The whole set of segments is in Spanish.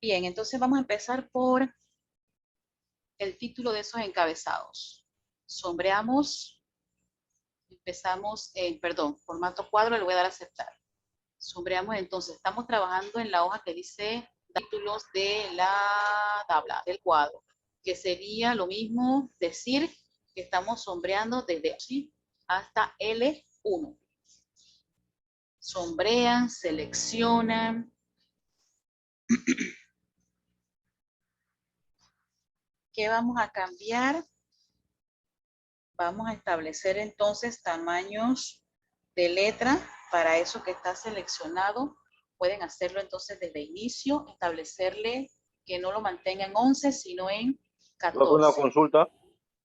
Bien, entonces vamos a empezar por el título de esos encabezados. Sombreamos, empezamos en, perdón, formato cuadro, le voy a dar a aceptar. Sombreamos entonces, estamos trabajando en la hoja que dice títulos de la tabla, del cuadro, que sería lo mismo decir que estamos sombreando desde aquí hasta L1. Sombrean, seleccionan. ¿Qué vamos a cambiar? Vamos a establecer entonces tamaños de letra para eso que está seleccionado. Pueden hacerlo entonces desde inicio, establecerle que no lo mantenga en 11, sino en Luego una 14. consulta. ¿Está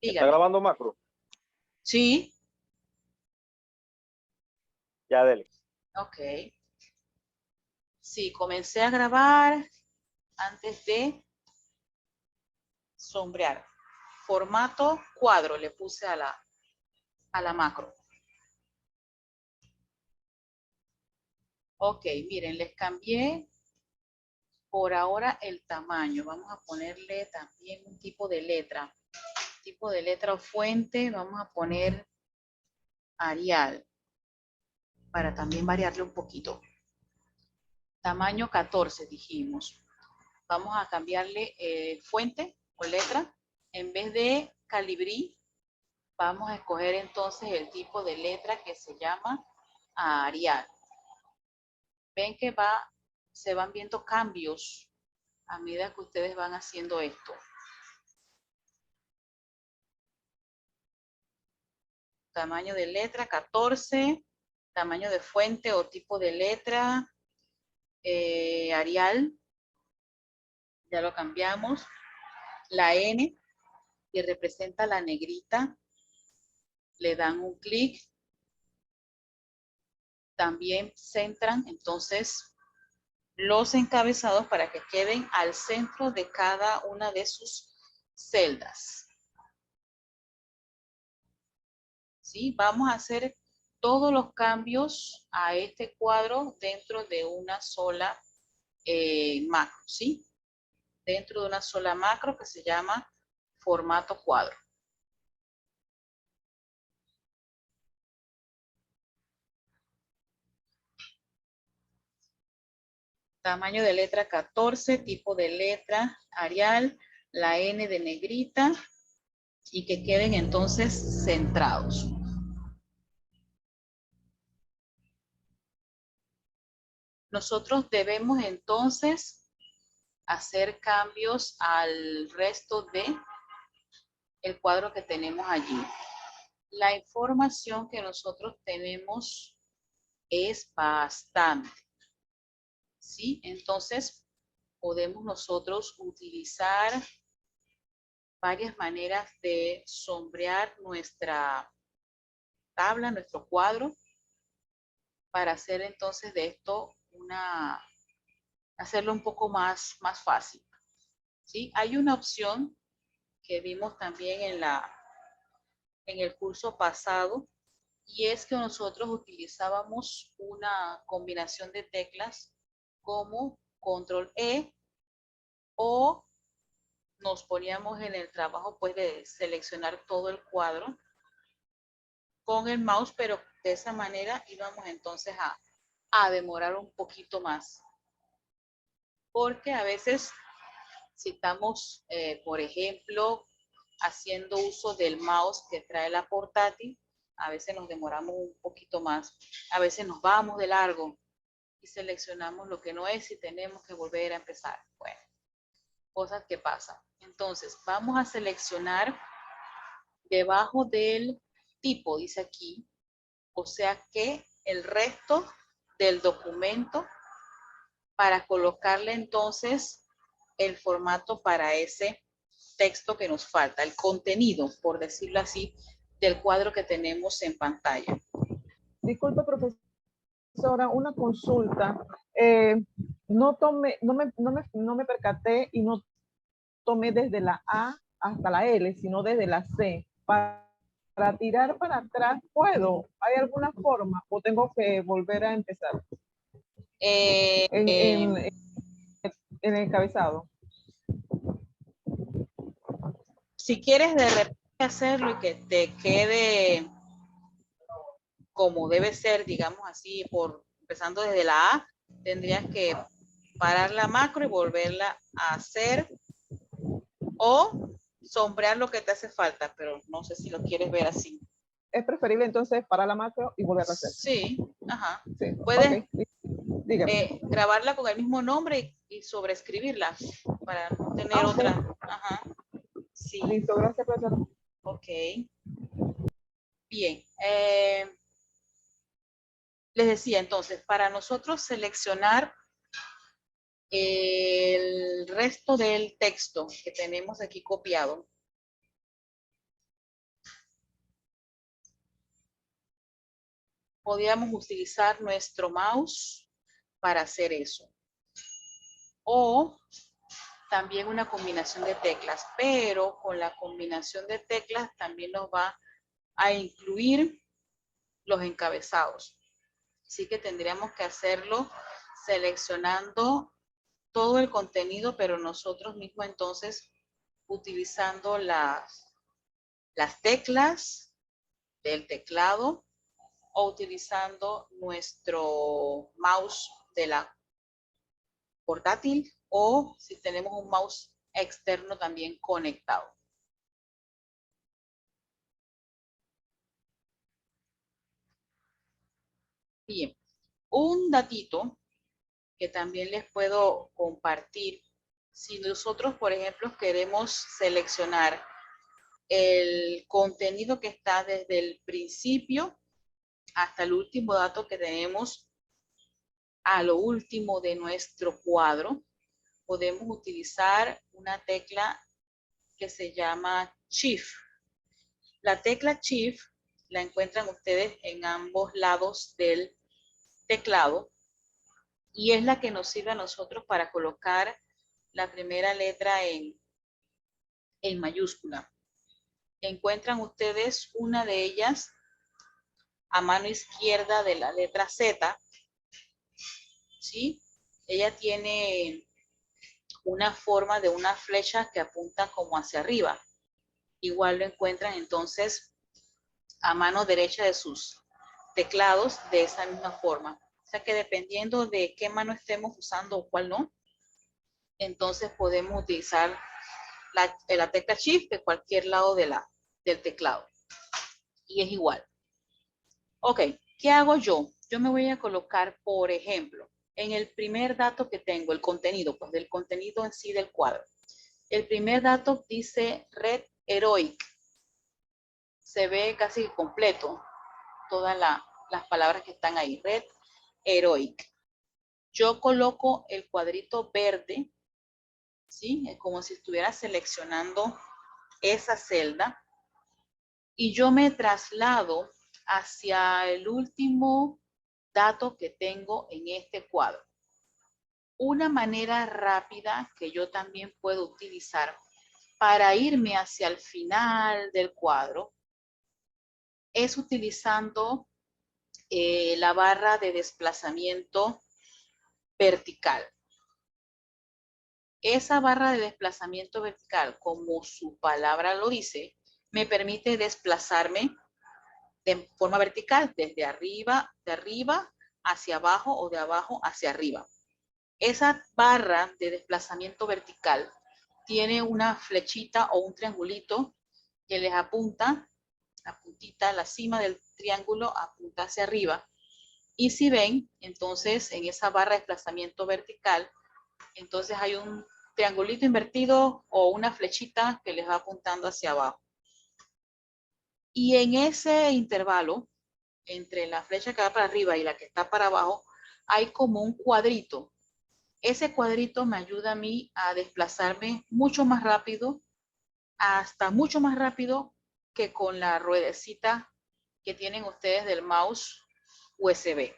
Dígame. grabando macro? Sí, Ya, dele. ok. Sí, comencé a grabar antes de sombrear. Formato cuadro le puse a la macro. Ok, miren, les cambié por ahora el tamaño. Vamos a ponerle también un tipo de letra. Tipo de letra o fuente, vamos a poner Arial para también variarle un poquito. Tamaño 14 dijimos. Vamos a cambiarle fuente o letra. En vez de Calibrí, vamos a escoger entonces el tipo de letra que se llama Arial. Ven que se van viendo cambios a medida que ustedes van haciendo esto. Tamaño de letra 14, tamaño de fuente o tipo de letra Arial, ya lo cambiamos. La N, que representa la negrita, le dan un clic. También centran entonces los encabezados para que queden al centro de cada una de sus celdas. ¿Sí? Vamos a hacer todos los cambios a este cuadro dentro de una sola macro, ¿sí? Dentro de una sola macro que se llama formato cuadro. Tamaño de letra 14, tipo de letra Arial, la N de negrita y que queden entonces centrados. Nosotros debemos entonces hacer cambios al resto de el cuadro que tenemos allí. La información que nosotros tenemos es bastante, ¿sí? Entonces, podemos nosotros utilizar varias maneras de sombrear nuestra tabla, nuestro cuadro, para hacer entonces de esto hacerlo un poco más fácil, ¿sí? Hay una opción que vimos también en el curso pasado, y es que nosotros utilizábamos una combinación de teclas como control E, o nos poníamos en el trabajo pues de seleccionar todo el cuadro con el mouse, pero de esa manera íbamos entonces a demorar un poquito más. Porque a veces si estamos, por ejemplo, haciendo uso del mouse que trae la portátil, a veces nos demoramos un poquito más, a veces nos vamos de largo y seleccionamos lo que no es y tenemos que volver a empezar. Bueno, cosas que pasan. Entonces, vamos a seleccionar debajo del tipo, dice aquí, o sea que el resto del documento para colocarle entonces el formato para ese texto que nos falta, el contenido, por decirlo así, del cuadro que tenemos en pantalla. Disculpe, profesora, una consulta. No me percaté y no tomé desde la A hasta la L, sino desde la C. Para tirar para atrás, ¿puedo? ¿Hay alguna forma o tengo que volver a empezar? En En el encabezado. Si quieres de repente hacerlo y que te quede como debe ser, digamos así, empezando desde la A, tendrías que parar la macro y volverla a hacer o sombrear lo que te hace falta, pero no sé si lo quieres ver así. Es preferible entonces parar la macro y volver a hacer. Sí, ajá. Sí. Puedes Okay. Dígame. grabarla con el mismo nombre y sobreescribirla para no tener Okay. otra. Ajá. Sí. Listo, gracias, profesor. Ok. Bien. Les decía entonces, para nosotros seleccionar el resto del texto que tenemos aquí copiado, podríamos utilizar nuestro mouse para hacer eso. O también una combinación de teclas, pero con la combinación de teclas también nos va a incluir los encabezados. Así que tendríamos que hacerlo seleccionando todo el contenido, pero nosotros mismos entonces utilizando las teclas del teclado o utilizando nuestro mouse de la portátil o si tenemos un mouse externo también conectado. Bien, un datito que también les puedo compartir. Si nosotros, por ejemplo, queremos seleccionar el contenido que está desde el principio hasta el último dato que tenemos a lo último de nuestro cuadro, podemos utilizar una tecla que se llama Shift. La tecla Shift la encuentran ustedes en ambos lados del teclado y es la que nos sirve a nosotros para colocar la primera letra en mayúscula. Encuentran ustedes una de ellas a mano izquierda de la letra Z, ¿sí? Ella tiene una forma de una flecha que apunta como hacia arriba. Igual lo encuentran entonces a mano derecha de sus teclados de esa misma forma. O sea que dependiendo de qué mano estemos usando o cuál no, entonces podemos utilizar la tecla Shift de cualquier lado del teclado. Y es igual. Ok, ¿qué hago yo? Yo me voy a colocar, por ejemplo, en el primer dato que tengo, el contenido, pues del contenido en sí del cuadro. El primer dato dice Red Heroic. Se ve casi completo todas las palabras que están ahí. Red Heroic. Yo coloco el cuadrito verde, ¿sí? Es como si estuviera seleccionando esa celda. Y yo me traslado hacia el último dato que tengo en este cuadro. Una manera rápida que yo también puedo utilizar para irme hacia el final del cuadro es utilizando la barra de desplazamiento vertical. Esa barra de desplazamiento vertical, como su palabra lo dice, me permite desplazarme de forma vertical, desde arriba, de arriba hacia abajo o de abajo hacia arriba. Esa barra de desplazamiento vertical tiene una flechita o un triangulito que les apunta, la puntita, la cima del triángulo apunta hacia arriba. Y si ven, entonces en esa barra de desplazamiento vertical, entonces hay un triangulito invertido o una flechita que les va apuntando hacia abajo. Y en ese intervalo, entre la flecha que va para arriba y la que está para abajo, hay como un cuadrito. Ese cuadrito me ayuda a mí a desplazarme mucho más rápido, hasta mucho más rápido que con la ruedecita que tienen ustedes del mouse USB.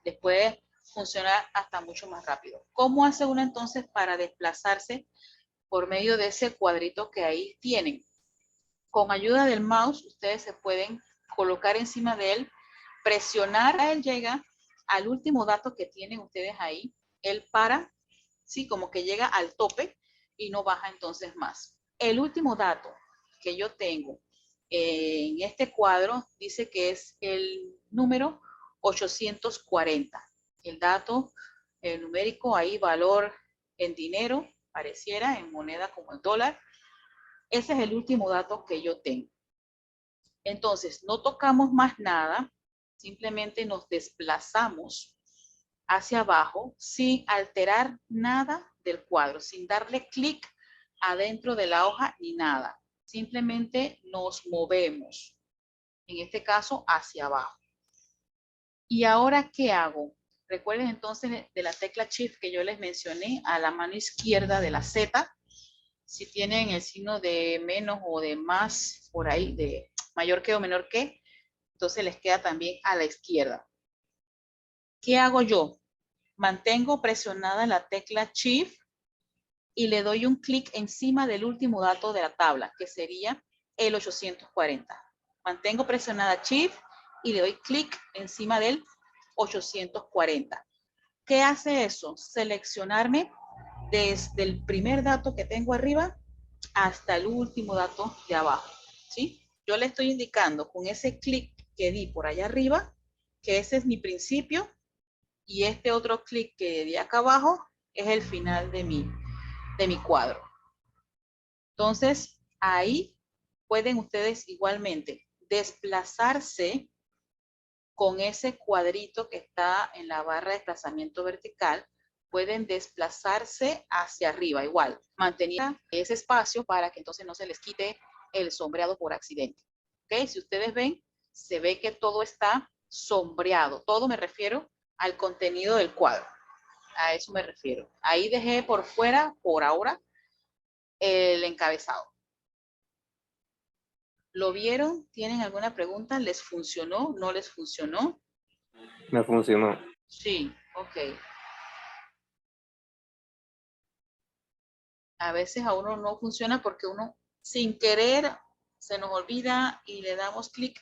Les puede funcionar hasta mucho más rápido. ¿Cómo hace uno entonces para desplazarse por medio de ese cuadrito que ahí tienen? Con ayuda del mouse, ustedes se pueden colocar encima de él, presionar, él llega al último dato que tienen ustedes ahí, él para ¿sí? Como que llega al tope y no baja entonces más. El último dato que yo tengo en este cuadro dice que es el número 840. El dato numérico, ahí valor en dinero, pareciera en moneda como el dólar. Ese es el último dato que yo tengo. Entonces, no tocamos más nada, simplemente nos desplazamos hacia abajo sin alterar nada del cuadro, sin darle clic adentro de la hoja ni nada. Simplemente nos movemos, en este caso hacia abajo. ¿Y ahora qué hago? Recuerden entonces de la tecla Shift que yo les mencioné a la mano izquierda de la Z. Si tienen el signo de menos o de más por ahí, de mayor que o menor que, entonces les queda también a la izquierda. ¿Qué hago yo? Mantengo presionada la tecla Shift y le doy un clic encima del último dato de la tabla, que sería el 840. Mantengo presionada Shift y le doy clic encima del 840. ¿Qué hace eso? Seleccionarme desde el primer dato que tengo arriba hasta el último dato de abajo, ¿sí? Yo le estoy indicando con ese clic que di por allá arriba que ese es mi principio y este otro clic que di acá abajo es el final de mi cuadro. Entonces, ahí pueden ustedes igualmente desplazarse con ese cuadrito que está en la barra de desplazamiento vertical, pueden desplazarse hacia arriba igual, manteniendo ese espacio para que entonces no se les quite el sombreado por accidente. ¿Ok? Si ustedes ven, se ve que todo está sombreado. Todo me refiero al contenido del cuadro. A eso me refiero. Ahí dejé por fuera, por ahora, el encabezado. ¿Lo vieron? ¿Tienen alguna pregunta? ¿Les funcionó? ¿No les funcionó? Me funcionó. Sí, ok. A veces a uno no funciona porque uno sin querer se nos olvida y le damos clic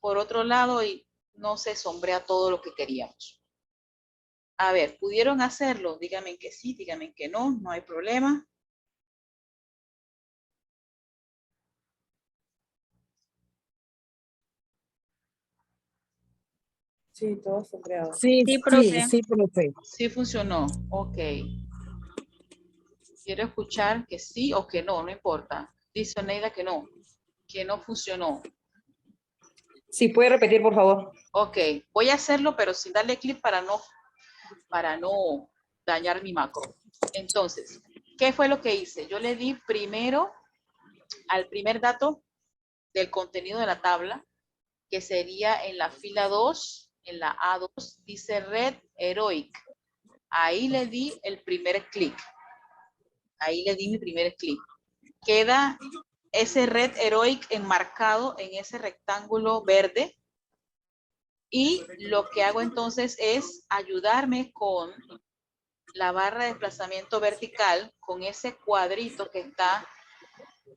por otro lado y no se sombrea todo lo que queríamos. A ver, ¿pudieron hacerlo? Díganme que sí, díganme que no, no hay problema. Sí, todo sombreado. Sí, Sí, sí, profe. sí, profe. Sí funcionó, ok. Quiero escuchar que sí o que no, no importa. Dice Oneida que no funcionó. Sí, puede repetir, por favor. Ok, voy a hacerlo, pero sin darle clic para no dañar mi macro. Entonces, ¿qué fue lo que hice? Yo le di primero al primer dato del contenido de la tabla, que sería en la fila 2, en la A2, dice Red Heroic. Ahí le di el primer clic. Ahí le di mi primer clic. Queda ese Red Heroic enmarcado en ese rectángulo verde. Y lo que hago entonces es ayudarme con la barra de desplazamiento vertical, con ese cuadrito que está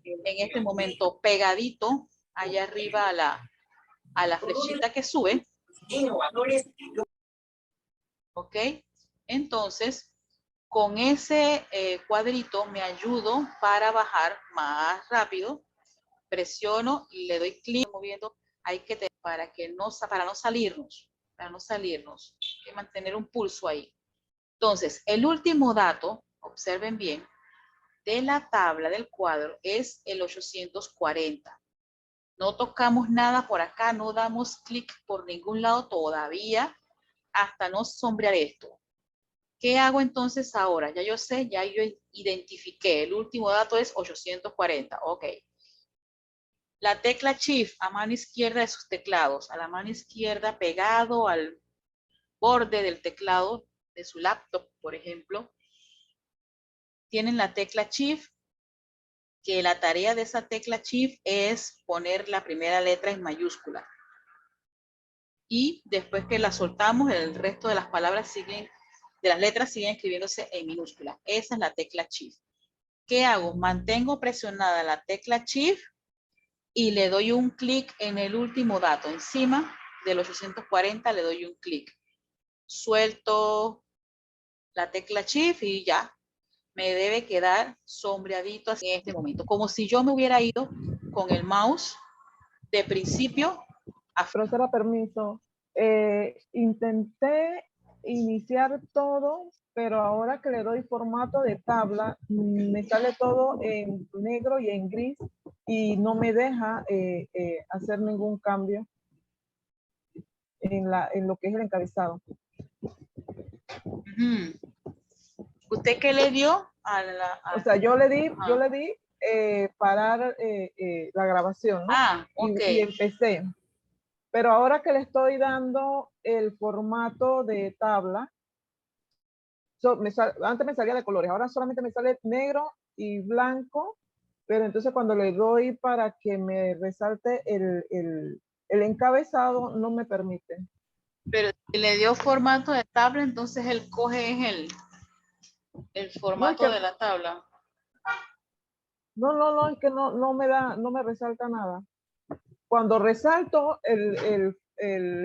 en este momento pegadito allá arriba a la flechita que sube. ¿Ok? Entonces, con ese cuadrito me ayudo para bajar más rápido. Presiono y le doy clic moviendo. Hay que tener para no salirnos. Para no salirnos. Hay que mantener un pulso ahí. Entonces, el último dato, observen bien, de la tabla del cuadro es el 840. No tocamos nada por acá, no damos clic por ningún lado todavía hasta no sombrear esto. ¿Qué hago entonces ahora? Ya yo sé, ya yo identifiqué. El último dato es 840. Ok. La tecla Shift a mano izquierda de sus teclados, a la mano izquierda pegado al borde del teclado de su laptop, por ejemplo, tienen la tecla Shift, que la tarea de esa tecla Shift es poner la primera letra en mayúscula. Y después que la soltamos, el resto de las palabras siguen, de las letras siguen escribiéndose en minúscula. Esa es la tecla Shift. ¿Qué hago? Mantengo presionada la tecla Shift y le doy un clic en el último dato. Encima del 840 le doy un clic. Suelto la tecla Shift y ya me debe quedar sombreadito así en este momento, como si yo me hubiera ido con el mouse de principio a fin. Profesora, permiso. Intenté iniciar todo, pero ahora que le doy formato de tabla, me sale todo en negro y en gris y no me deja hacer ningún cambio en lo que es el encabezado. Ujú. ¿Usted qué le dio a la? O sea, yo le di Ajá. parar la grabación, ¿no? Ah, ok. Y empecé. Pero ahora que le estoy dando el formato de tabla, antes me salía de colores, ahora solamente me sale negro y blanco, pero entonces cuando le doy para que me resalte el encabezado, no me permite. Pero si le dio formato de tabla, entonces él coge el No, es formato que, de la tabla. no, es que no me resalta nada. Cuando resalto el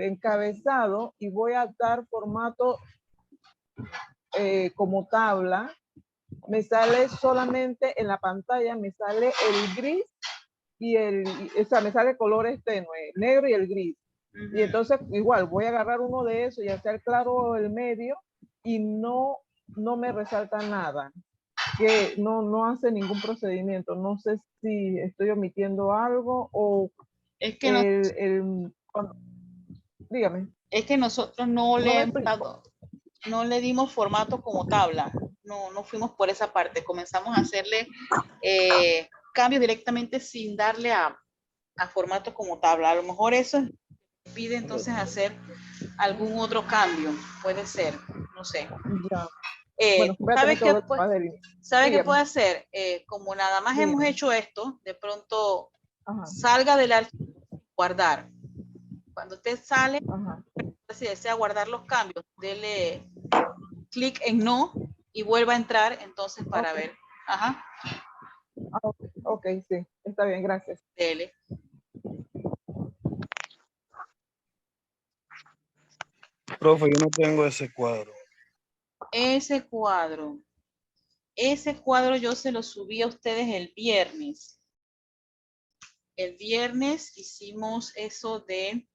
encabezado y voy a dar formato como tabla, me sale solamente en la pantalla, me sale el gris o sea, me sale colores tenue, negro y el gris. Ujú. Y entonces igual voy a agarrar uno de esos y hacer claro o el medio y no me resalta nada, que no hace ningún procedimiento. No sé si estoy omitiendo algo o Es que, no, dígame, es que nosotros no no le me hemos explico. dado, no le dimos formato como tabla. No fuimos por esa parte. Comenzamos a hacerle cambios directamente sin darle a formato como tabla. A lo mejor eso pide entonces hacer algún otro cambio. Puede ser, no sé. Ya. Bueno, voy a ¿Sabe tener que qué, volver más del inicio. ¿sabe qué Dígame, puede hacer? Como nada más hemos dígame. hecho esto, de pronto Ajá, salga del archivo, guardar. Cuando usted sale, ajá. si desea guardar los cambios, dele clic en no y vuelva a entrar entonces para Ok, ver. Ajá, ok, sí, está bien, gracias. dele. Profe, yo no tengo ese cuadro. Ese cuadro yo se lo subí a ustedes el viernes. El viernes hicimos eso de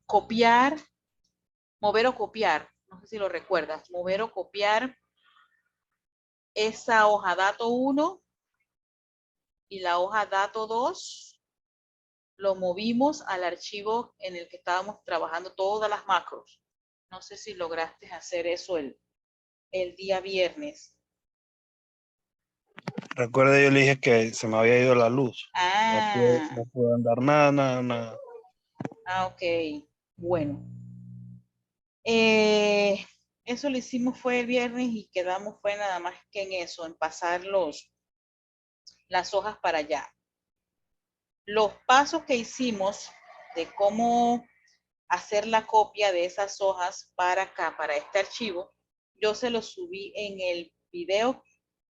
copiar, mover o copiar. No sé si lo recuerdas. Mover o copiar esa hoja dato 1 y la hoja dato 2. Lo movimos al archivo en el que estábamos trabajando todas las macros. No sé si lograste hacer eso el día viernes. Recuerda, yo le dije que se me había ido la luz. Ah, No pude andar nada. ok. Bueno. Eso lo hicimos fue el viernes y quedamos fue nada más que en eso, en pasar las hojas para allá. Los pasos que hicimos de cómo hacer la copia de esas hojas para acá, para este archivo, yo se los subí en el video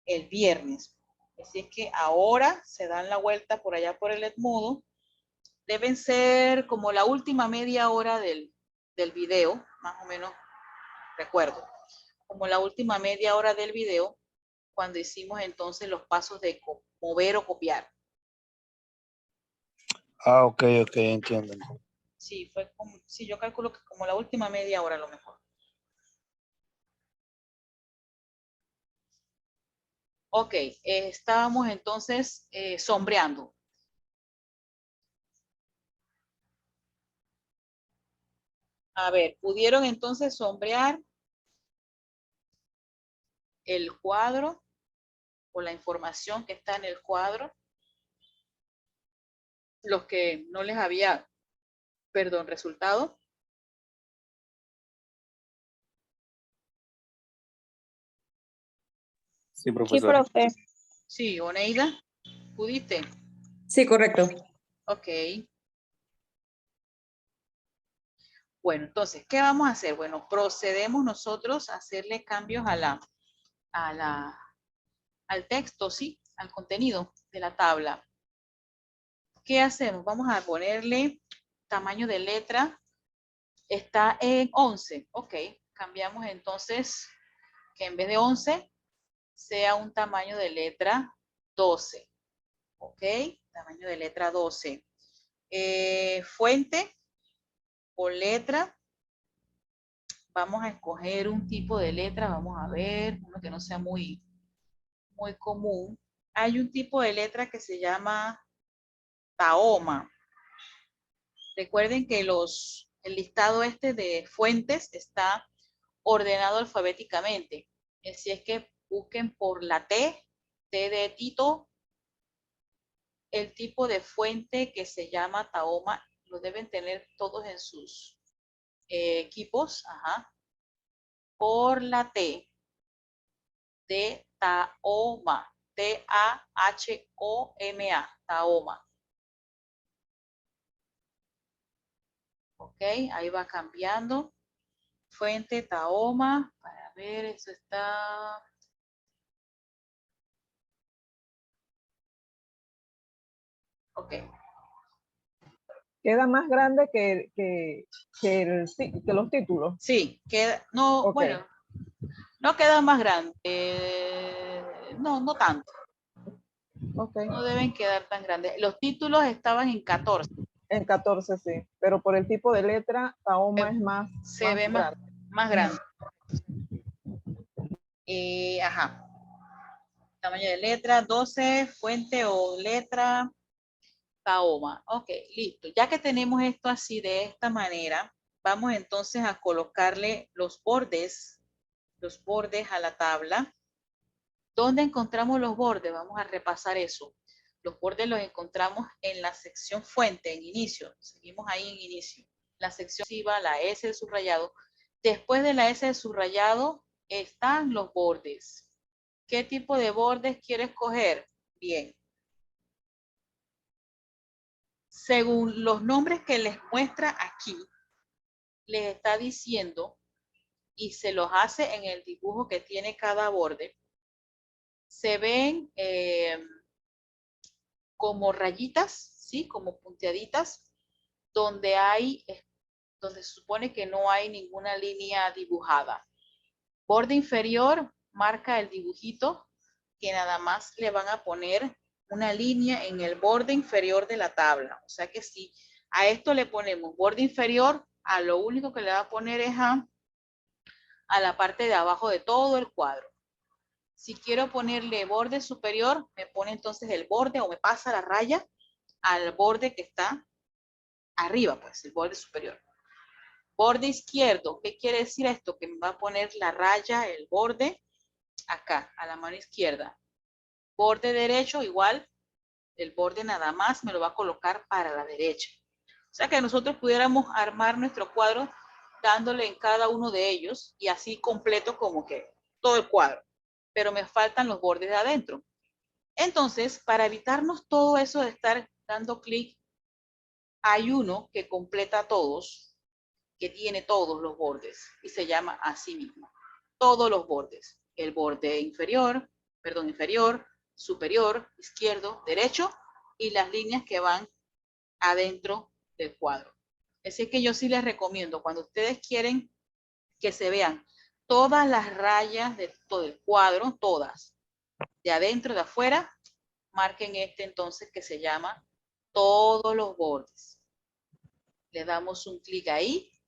el viernes. Así es que ahora se dan la vuelta por allá por el Edmodo. Deben ser como la última media hora del video, más o menos, recuerdo. Como la última media hora del video, cuando hicimos entonces los pasos de mover o copiar. Ah, ok, entiendo. Sí, fue como, sí, yo calculo que como la última media hora a lo mejor. Ok, estábamos entonces sombreando. A ver, ¿pudieron entonces sombrear el cuadro o la información que está en el cuadro? Los que no les había, perdón, resultado. Sí, Sí, profesor. profe. Sí, Oneida, ¿pudiste? Sí, correcto. Ok. Bueno, entonces, ¿qué vamos a hacer? Bueno, procedemos nosotros a hacerle cambios al texto, ¿sí? Al contenido de la tabla. ¿Qué hacemos? Vamos a ponerle tamaño de letra. Está en 11. Ok, cambiamos entonces que en vez de 11 sea un tamaño de letra 12. ¿Ok? Tamaño de letra 12. Fuente o letra. Vamos a escoger un tipo de letra. Vamos a ver, uno que no sea muy común. Hay un tipo de letra que se llama Tahoma. Recuerden que el listado este de fuentes está ordenado alfabéticamente. Así es que busquen por la T de Tito, el tipo de fuente que se llama Tahoma. Lo deben tener todos en sus equipos. Ajá. Por la T de Tahoma. T-A-H-O-M-A. Tahoma. Ok, ahí va cambiando. Fuente Tahoma. Para ver, eso está. Ok. Queda más grande que los títulos. Sí, queda. No, Ok. bueno, no queda más grande. No tanto. Ok. No deben quedar tan grandes. Los títulos estaban en 14. En 14 sí, pero por el tipo de letra, Tahoma es más, Se ve grande. más grande. Ajá. Tamaño de letra, 12, fuente o letra, Tahoma. Ok, listo. Ya que tenemos esto así de esta manera, vamos entonces a colocarle los bordes a la tabla. ¿Dónde encontramos los bordes? Vamos a repasar eso. Los bordes los encontramos en la sección fuente, en inicio. Seguimos ahí en inicio. La sección cursiva, la S de subrayado. Después de la S de subrayado están los bordes. ¿Qué tipo de bordes quiero escoger? Bien. Según los nombres que les muestra aquí, les está diciendo y se los hace en el dibujo que tiene cada borde. Se ven como rayitas, ¿sí? Como punteaditas, donde donde se supone que no hay ninguna línea dibujada. Borde inferior marca el dibujito que nada más le van a poner una línea en el borde inferior de la tabla. O sea que si a esto le ponemos borde inferior, a lo único que le va a poner es a la parte de abajo de todo el cuadro. Si quiero ponerle borde superior, me pone entonces el borde o me pasa la raya al borde que está arriba, pues, el borde superior. Borde izquierdo, ¿qué quiere decir esto? Que me va a poner la raya, el borde, acá, a la mano izquierda. Borde derecho, igual, el borde nada más me lo va a colocar para la derecha. O sea que nosotros pudiéramos armar nuestro cuadro dándole en cada uno de ellos y así completo como que todo el cuadro. Pero me faltan los bordes de adentro. Entonces, para evitarnos todo eso de estar dando clic, hay uno que completa todos, que tiene todos los bordes y se llama así mismo. Todos los bordes. El borde inferior, superior, izquierdo, derecho y las líneas que van adentro del cuadro. Así que yo sí les recomiendo, cuando ustedes quieren que se vean todas las rayas de todo el cuadro, todas, de adentro, de afuera, marquen este entonces que se llama todos los bordes. Le damos un clic ahí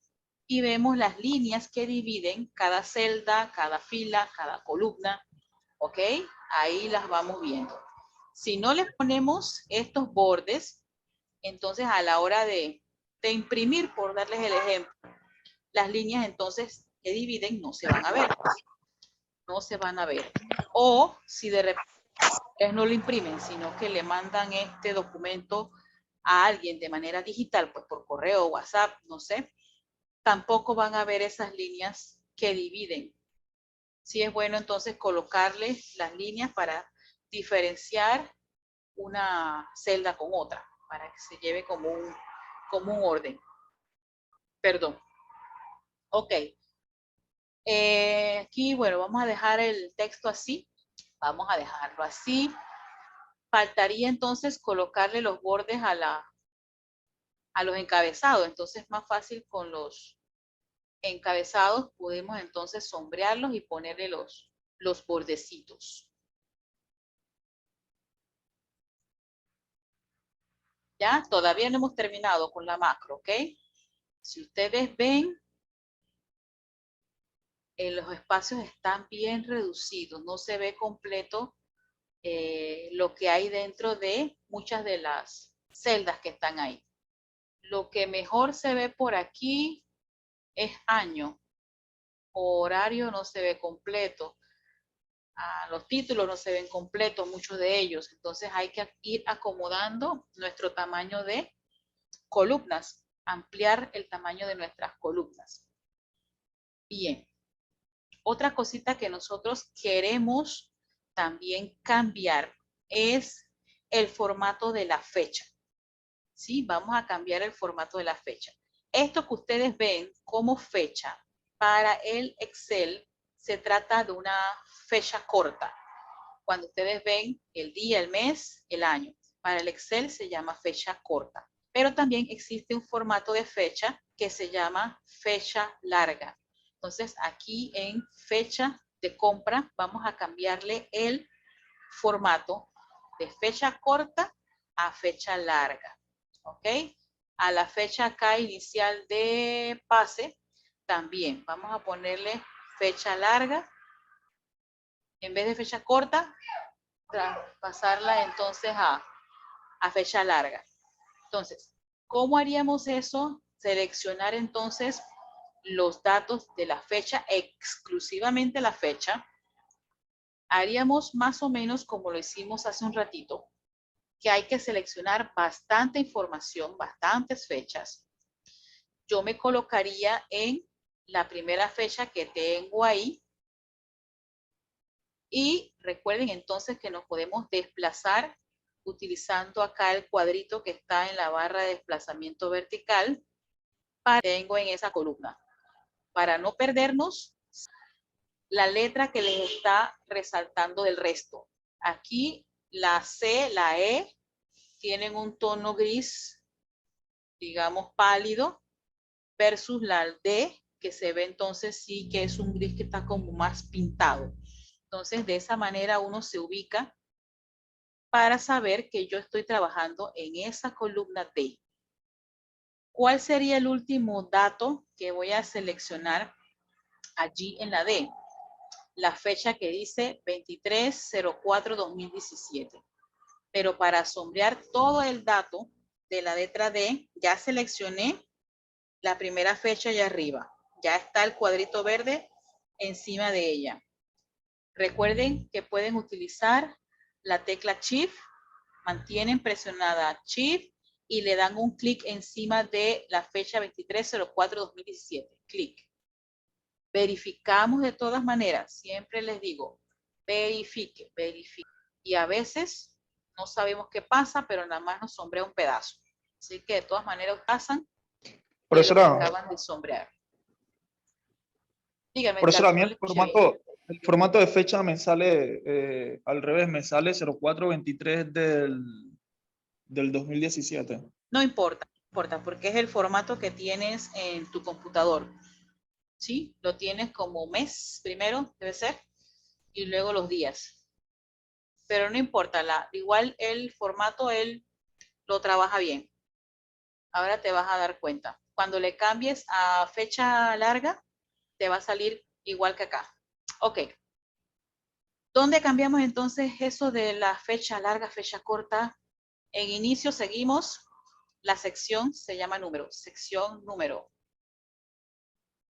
y vemos las líneas que dividen cada celda, cada fila, cada columna, ¿ok? Ahí las vamos viendo. Si no les ponemos estos bordes, entonces a la hora de imprimir, por darles el ejemplo, las líneas entonces que dividen no se van a ver. No se van a ver. O si de repente no lo imprimen, sino que le mandan este documento a alguien de manera digital, pues por correo, WhatsApp, no sé, tampoco van a ver esas líneas que dividen. Sí es bueno entonces colocarle las líneas para diferenciar una celda con otra, para que se lleve como un orden. Perdón. Ok. Aquí, bueno, vamos a dejar el texto así. Vamos a dejarlo así. Faltaría entonces colocarle los bordes a los encabezados. Entonces es más fácil con los encabezados. Podemos entonces sombrearlos y ponerle los los bordecitos. Ya, todavía no hemos terminado con la macro, ¿ok? Si ustedes ven, los espacios están bien reducidos, no se ve completo lo que hay dentro de muchas de las celdas que están ahí. Lo que mejor se ve por aquí es año. Horario no se ve completo. Los títulos no se ven completos, muchos de ellos. Entonces hay que ir acomodando nuestro tamaño de columnas, ampliar el tamaño de nuestras columnas. Bien. Otra cosita que nosotros queremos también cambiar es el formato de la fecha. ¿Sí? Vamos a cambiar el formato de la fecha. Esto que ustedes ven como fecha para el Excel se trata de una fecha corta. Cuando ustedes ven el día, el mes, el año. Para el Excel se llama fecha corta. Pero también existe un formato de fecha que se llama fecha larga. Entonces, aquí en fecha de compra vamos a cambiarle el formato de fecha corta a fecha larga. ¿Ok? A la fecha acá inicial de pase, también vamos a ponerle fecha larga. En vez de fecha corta, pasarla entonces a fecha larga. Entonces, ¿cómo haríamos eso? Seleccionar entonces los datos de la fecha, exclusivamente la fecha. Haríamos más o menos como lo hicimos hace un ratito, que hay que seleccionar bastante información, bastantes fechas. Yo me colocaría en la primera fecha que tengo ahí. Y recuerden entonces que nos podemos desplazar utilizando acá el cuadrito que está en la barra de desplazamiento vertical. Tengo en esa columna. Para no perdernos la letra que les está resaltando del resto. Aquí la C, la E, tienen un tono gris, digamos pálido, versus la D, que se ve entonces sí que es un gris que está como más pintado. Entonces, de esa manera uno se ubica para saber que yo estoy trabajando en esa columna D. ¿Cuál sería el último dato que voy a seleccionar allí en la D? La fecha que dice 23/04/2017. Pero para sombrear todo el dato de la letra D, ya seleccioné la primera fecha allá arriba. Ya está el cuadrito verde encima de ella. Recuerden que pueden utilizar la tecla Shift, mantienen presionada Shift y le dan un clic encima de la fecha 23/04/2017. Clic. Verificamos de todas maneras, siempre les digo, verifique, verifique. Y a veces no sabemos qué pasa, pero nada más nos sombrea un pedazo. Así que de todas maneras pasan de lo que acaban de sombrear. Dígame, Profesora, a mí Carlos, no le escuché bien. el formato de fecha me sale al revés, me sale 04/23 del 2017. No importa, porque es el formato que tienes en tu computador. ¿Sí? Lo tienes como mes primero, debe ser, y luego los días. Pero no importa, igual el formato él lo trabaja bien. Ahora te vas a dar cuenta. Cuando le cambies a fecha larga, te va a salir igual que acá. Ok. ¿Dónde cambiamos entonces eso de la fecha larga, fecha corta? En inicio seguimos la sección, se llama número, sección número.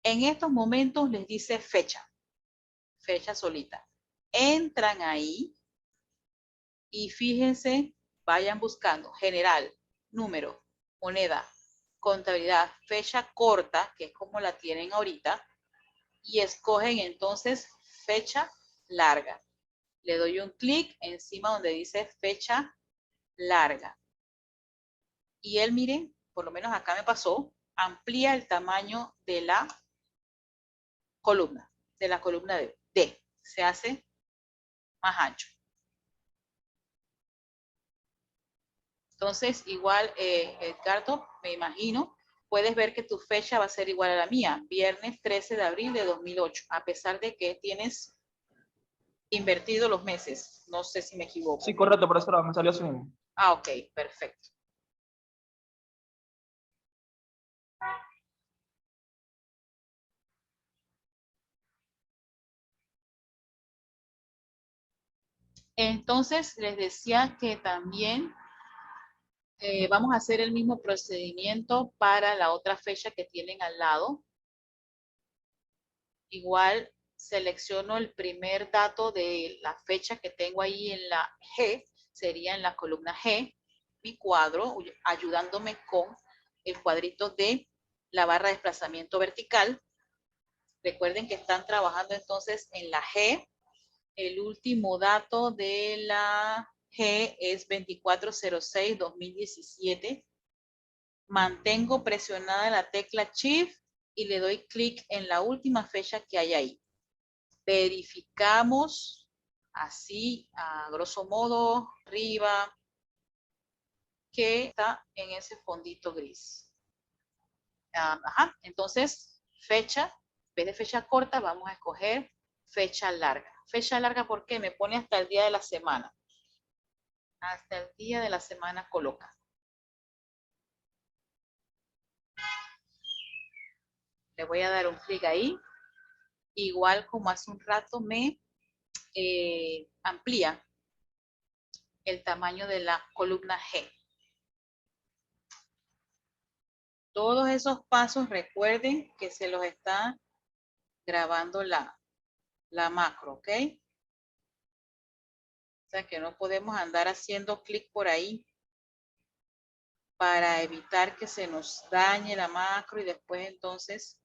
En estos momentos les dice fecha solita. Entran ahí y fíjense, vayan buscando general, número, moneda, contabilidad, fecha corta, que es como la tienen ahorita, y escogen entonces fecha larga. Le doy un clic encima donde dice fecha larga. Y él, miren, por lo menos acá me pasó, amplía el tamaño de la columna D. Se hace más ancho. Entonces, igual, Edgardo, me imagino, puedes ver que tu fecha va a ser igual a la mía, viernes 13 de abril de 2008, a pesar de que tienes Invertido los meses. No sé si me equivoco. Sí, correcto, profesora, me salió así mismo. Ah, ok, perfecto. Entonces, les decía que también vamos a hacer el mismo procedimiento para la otra fecha que tienen al lado. Igual selecciono el primer dato de la fecha que tengo ahí en la G, sería en la columna G, mi cuadro, ayudándome con el cuadrito de la barra de desplazamiento vertical. Recuerden que están trabajando entonces en la G. El último dato de la G es 24/06/2017. Mantengo presionada la tecla Shift y le doy clic en la última fecha que hay ahí. Verificamos así, a grosso modo, arriba, que está en ese fondito gris. Ajá, entonces, fecha, en vez de fecha corta, vamos a escoger fecha larga. Fecha larga, ¿por qué? Me pone hasta el día de la semana. Hasta el día de la semana coloca. Le voy a dar un clic ahí. Igual como hace un rato me amplía el tamaño de la columna G. Todos esos pasos, recuerden que se los está grabando la macro, ¿ok? O sea que no podemos andar haciendo clic por ahí para evitar que se nos dañe la macro y después entonces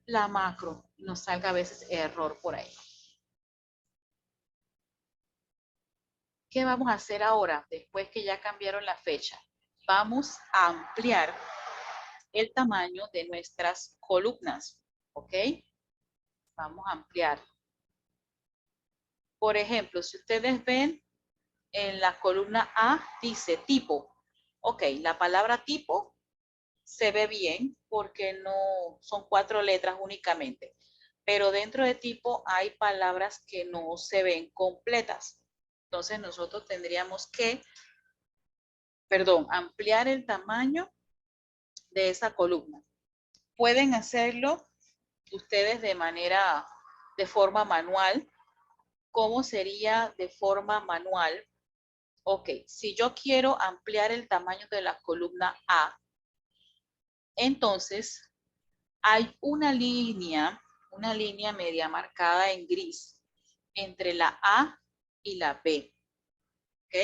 la macro, nos salga a veces error por ahí. ¿Qué vamos a hacer ahora? Después que ya cambiaron la fecha, vamos a ampliar el tamaño de nuestras columnas, ¿ok? Vamos a ampliar. Por ejemplo, si ustedes ven en la columna A, dice tipo. Ok, la palabra tipo se ve bien porque no son 4 letras únicamente. Pero dentro de tipo hay palabras que no se ven completas. Entonces nosotros tendríamos que, ampliar el tamaño de esa columna. Pueden hacerlo ustedes de forma manual. ¿Cómo sería de forma manual? Ok, si yo quiero ampliar el tamaño de la columna A, entonces hay una línea media marcada en gris entre la A y la B. ¿Ok?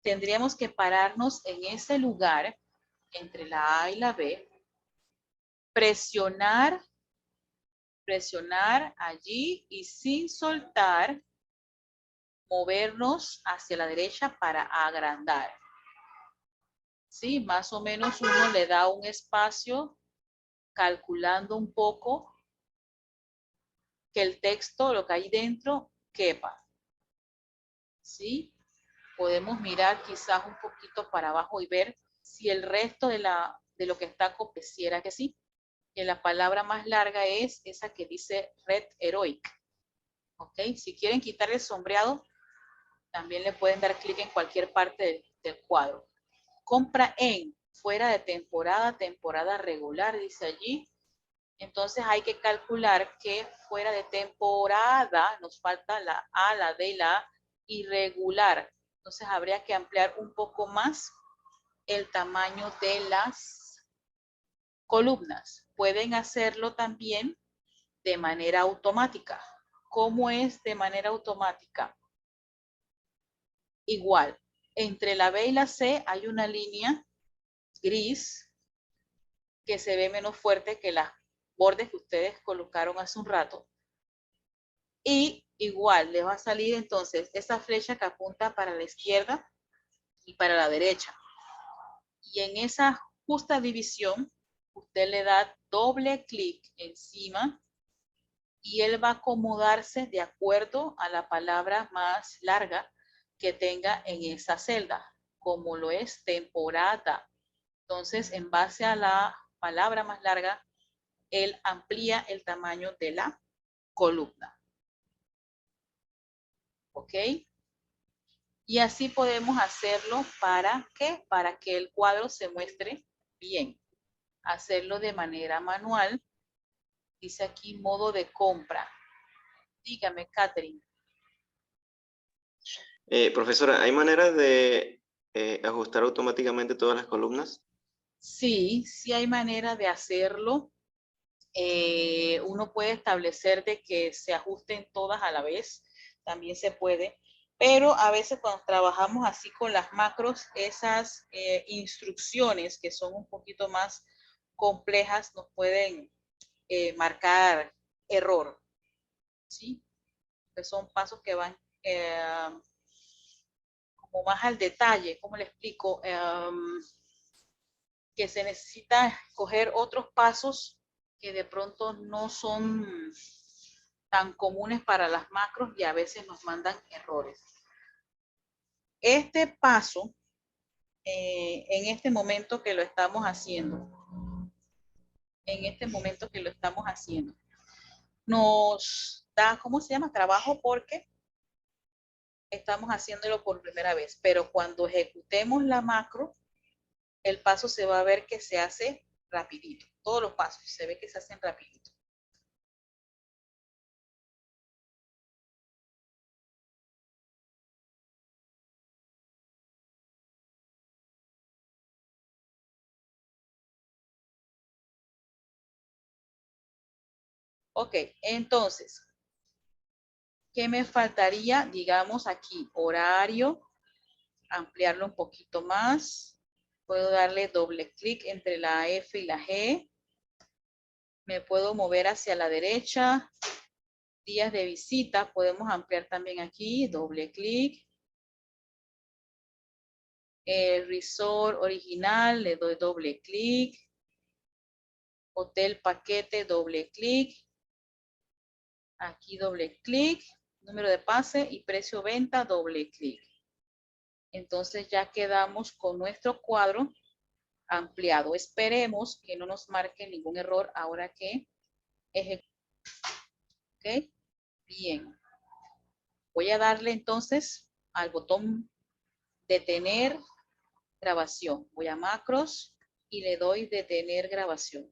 Tendríamos que pararnos en ese lugar entre la A y la B, presionar allí y sin soltar, movernos hacia la derecha para agrandar. Sí, más o menos uno le da un espacio calculando un poco que el texto, lo que hay dentro, quepa. ¿Sí? Podemos mirar quizás un poquito para abajo y ver si el resto de lo que está pareciera que sí. Que la palabra más larga es esa que dice Red Heroic. ¿Ok? Si quieren quitar el sombreado, también le pueden dar clic en cualquier parte del cuadro. Compra en, fuera de temporada, temporada regular, dice allí. Entonces hay que calcular que fuera de temporada nos falta la A, la D y la A, irregular. Entonces habría que ampliar un poco más el tamaño de las columnas. Pueden hacerlo también de manera automática. ¿Cómo es de manera automática? Igual, entre la B y la C hay una línea gris que se ve menos fuerte que las bordes que ustedes colocaron hace un rato. Y igual les va a salir entonces esa flecha que apunta para la izquierda y para la derecha. Y en esa justa división usted le da doble clic encima y él va a acomodarse de acuerdo a la palabra más larga que tenga en esa celda, como lo es temporada. Entonces, en base a la palabra más larga, él amplía el tamaño de la columna. ¿Ok? Y así podemos hacerlo ¿para qué? Para que el cuadro se muestre bien. Hacerlo de manera manual. Dice aquí modo de compra. Dígame, Catherine. Profesora, ¿hay manera de ajustar automáticamente todas las columnas? Sí, sí hay manera de hacerlo. Uno puede establecer de que se ajusten todas a la vez. También se puede. Pero a veces cuando trabajamos así con las macros, esas instrucciones que son un poquito más complejas nos pueden marcar error, ¿sí? Que son pasos que van como más al detalle, ¿cómo le explico? Que se necesita coger otros pasos que de pronto no son tan comunes para las macros y a veces nos mandan errores. Este paso, en este momento que lo estamos haciendo, nos da, ¿cómo se llama? Trabajo porque estamos haciéndolo por primera vez, pero cuando ejecutemos la macro, el paso se va a ver que se hace rapidito. Todos los pasos se ve que se hacen rapidito. Ok, entonces, ¿qué me faltaría? Digamos aquí, horario, ampliarlo un poquito más. Puedo darle doble clic entre la F y la G. Me puedo mover hacia la derecha. Días de visita, podemos ampliar también aquí, doble clic. El resort original, le doy doble clic. Hotel paquete, doble clic. Aquí doble clic. Número de pase y precio venta, doble clic. Entonces ya quedamos con nuestro cuadro ampliado. Esperemos que no nos marque ningún error ahora que ejecutamos. ¿Ok? Bien. Voy a darle entonces al botón detener grabación. Voy a macros y le doy detener grabación.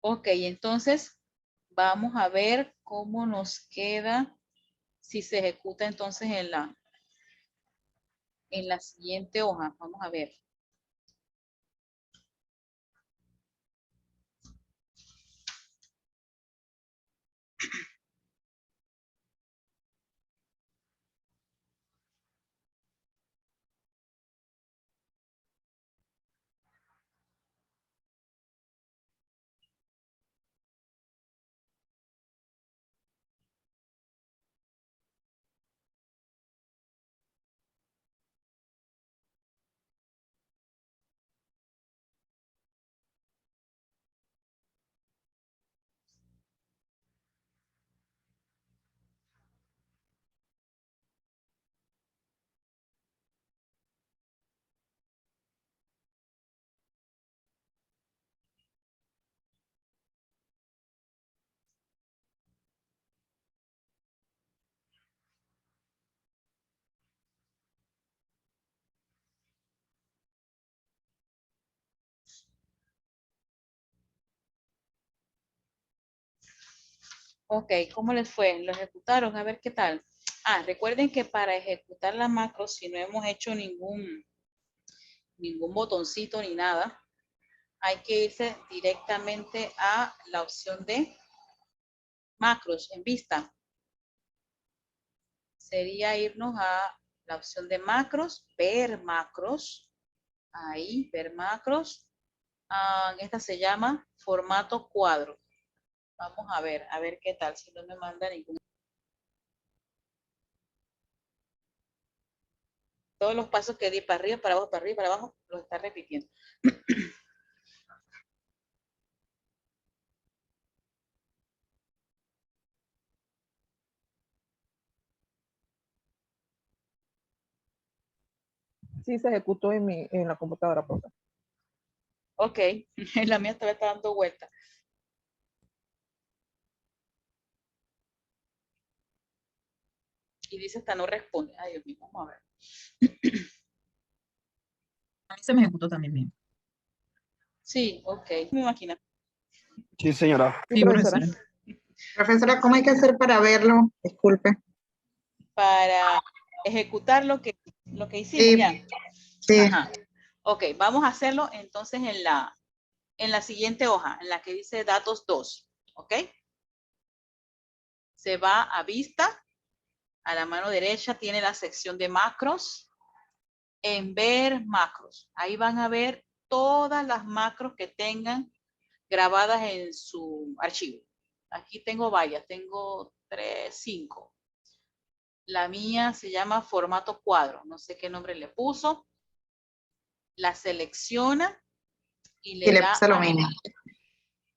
Ok, entonces vamos a ver cómo nos queda si se ejecuta entonces en la siguiente hoja. Vamos a ver. Ok, ¿cómo les fue? ¿Lo ejecutaron? A ver qué tal. Ah, recuerden que para ejecutar la macro, si no hemos hecho ningún botoncito ni nada, hay que irse directamente a la opción de macros en vista. Sería irnos a la opción de macros, ver macros. Ahí, ver macros. Esta se llama formato cuadro. Vamos a ver qué tal, si no me manda ningún. Todos los pasos que di para arriba, para abajo, para arriba, para abajo, los está repitiendo. Sí, se ejecutó en la computadora, profe. Ok, la mía todavía está dando vuelta. Y dice hasta no responde. Ay, Dios mío, vamos a ver. A mí se me ejecutó también bien. Sí, ok. Mi máquina. Sí, señora. Sí, Sí, profesora. profesora. Profesora, ¿cómo hay que hacer para verlo? Disculpe. Para ejecutar lo que hicimos Sí, ya. sí. Ajá. Ok, vamos a hacerlo entonces en la siguiente hoja, en la que dice datos 2. ¿Ok? Se va a vista. A la mano derecha tiene la sección de macros. En ver macros. Ahí van a ver todas las macros que tengan grabadas en su archivo. Aquí tengo varias, tengo 3, 5. La mía se llama formato cuadro, no sé qué nombre le puso. La selecciona y Y le le da puse lo a, mismo.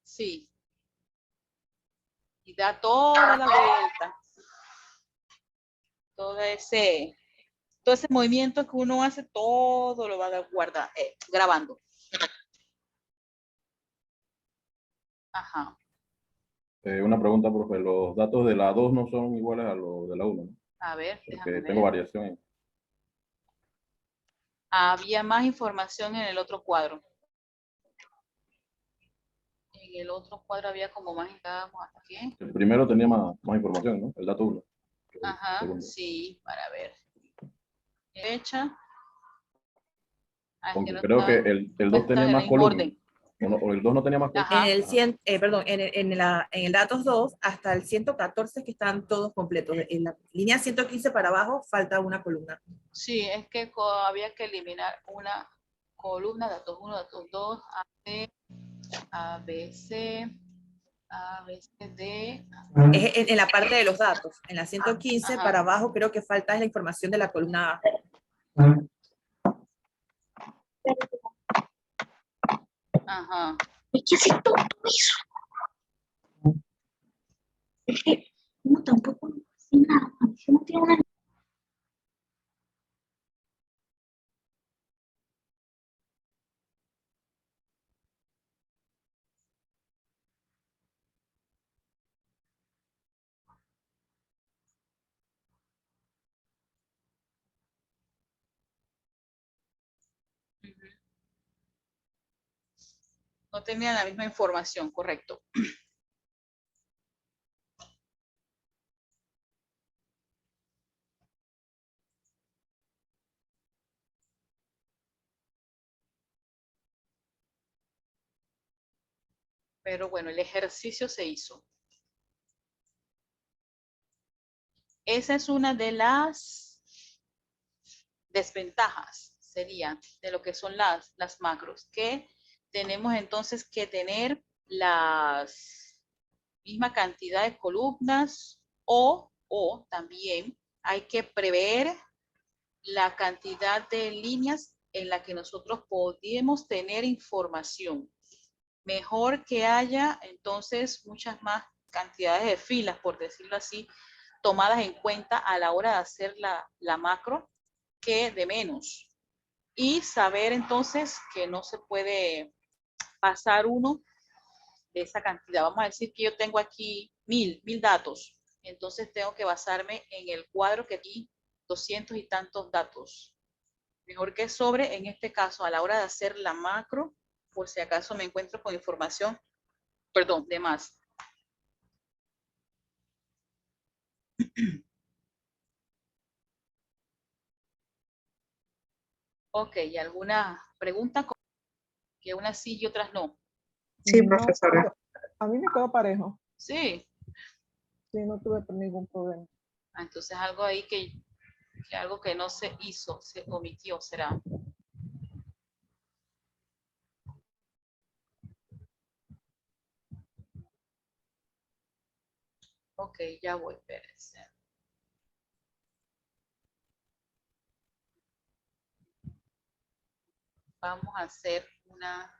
sí, y da toda la vuelta. Todo ese movimiento que uno hace, todo lo va a guardar, grabando. Ajá. Una pregunta, profe. Los datos de la 2 no son iguales a los de la 1, ¿no? A ver, déjame Porque ver. tengo variación. Había más información en el otro cuadro. En el otro cuadro había como más, estábamos aquí. El primero tenía más información, ¿no? El dato 1. Ajá, sí, para ver. Fecha. Ah, es que no Creo que está, el no 2 está tenía en el más mismo columnas. orden. O el 2 no tenía más columnas. Ajá. En el datos 2 hasta el 114 que están todos completos. En la línea 115 para abajo falta una columna. Sí, es que había que eliminar una columna, datos 1, datos 2, A, B, C, A, B, C, D. Es en la parte de los datos. En la 115 Ajá. para abajo creo que falta es la información de la columna A. Ajá. Es que hace todo eso. Es que no tampoco hace nada. Si no tiene una... No tenían la misma información, correcto. Pero bueno, el ejercicio se hizo. Esa es una de las desventajas, sería, de lo que son las macros, que tenemos entonces que tener las misma cantidad de columnas o también hay que prever la cantidad de líneas en la que nosotros podemos tener información. Mejor que haya entonces muchas más cantidades de filas, por decirlo así, tomadas en cuenta a la hora de hacer la macro, que de menos. Y saber entonces que no se puede pasar uno de esa cantidad. Vamos a decir que yo tengo aquí 1000 datos. Entonces tengo que basarme en el cuadro que aquí 200 y tantos datos. Mejor que sobre, en este caso, a la hora de hacer la macro, por si acaso me encuentro con información, perdón, de más. Ok, ¿y alguna pregunta? Que unas sí y otras no. Sí, No, profesora. a mí me quedó parejo. Sí. Sí, no tuve ningún problema. Ah, entonces algo ahí que algo que no se hizo, se omitió, será. Ok, ya voy, espérense. Vamos a hacer una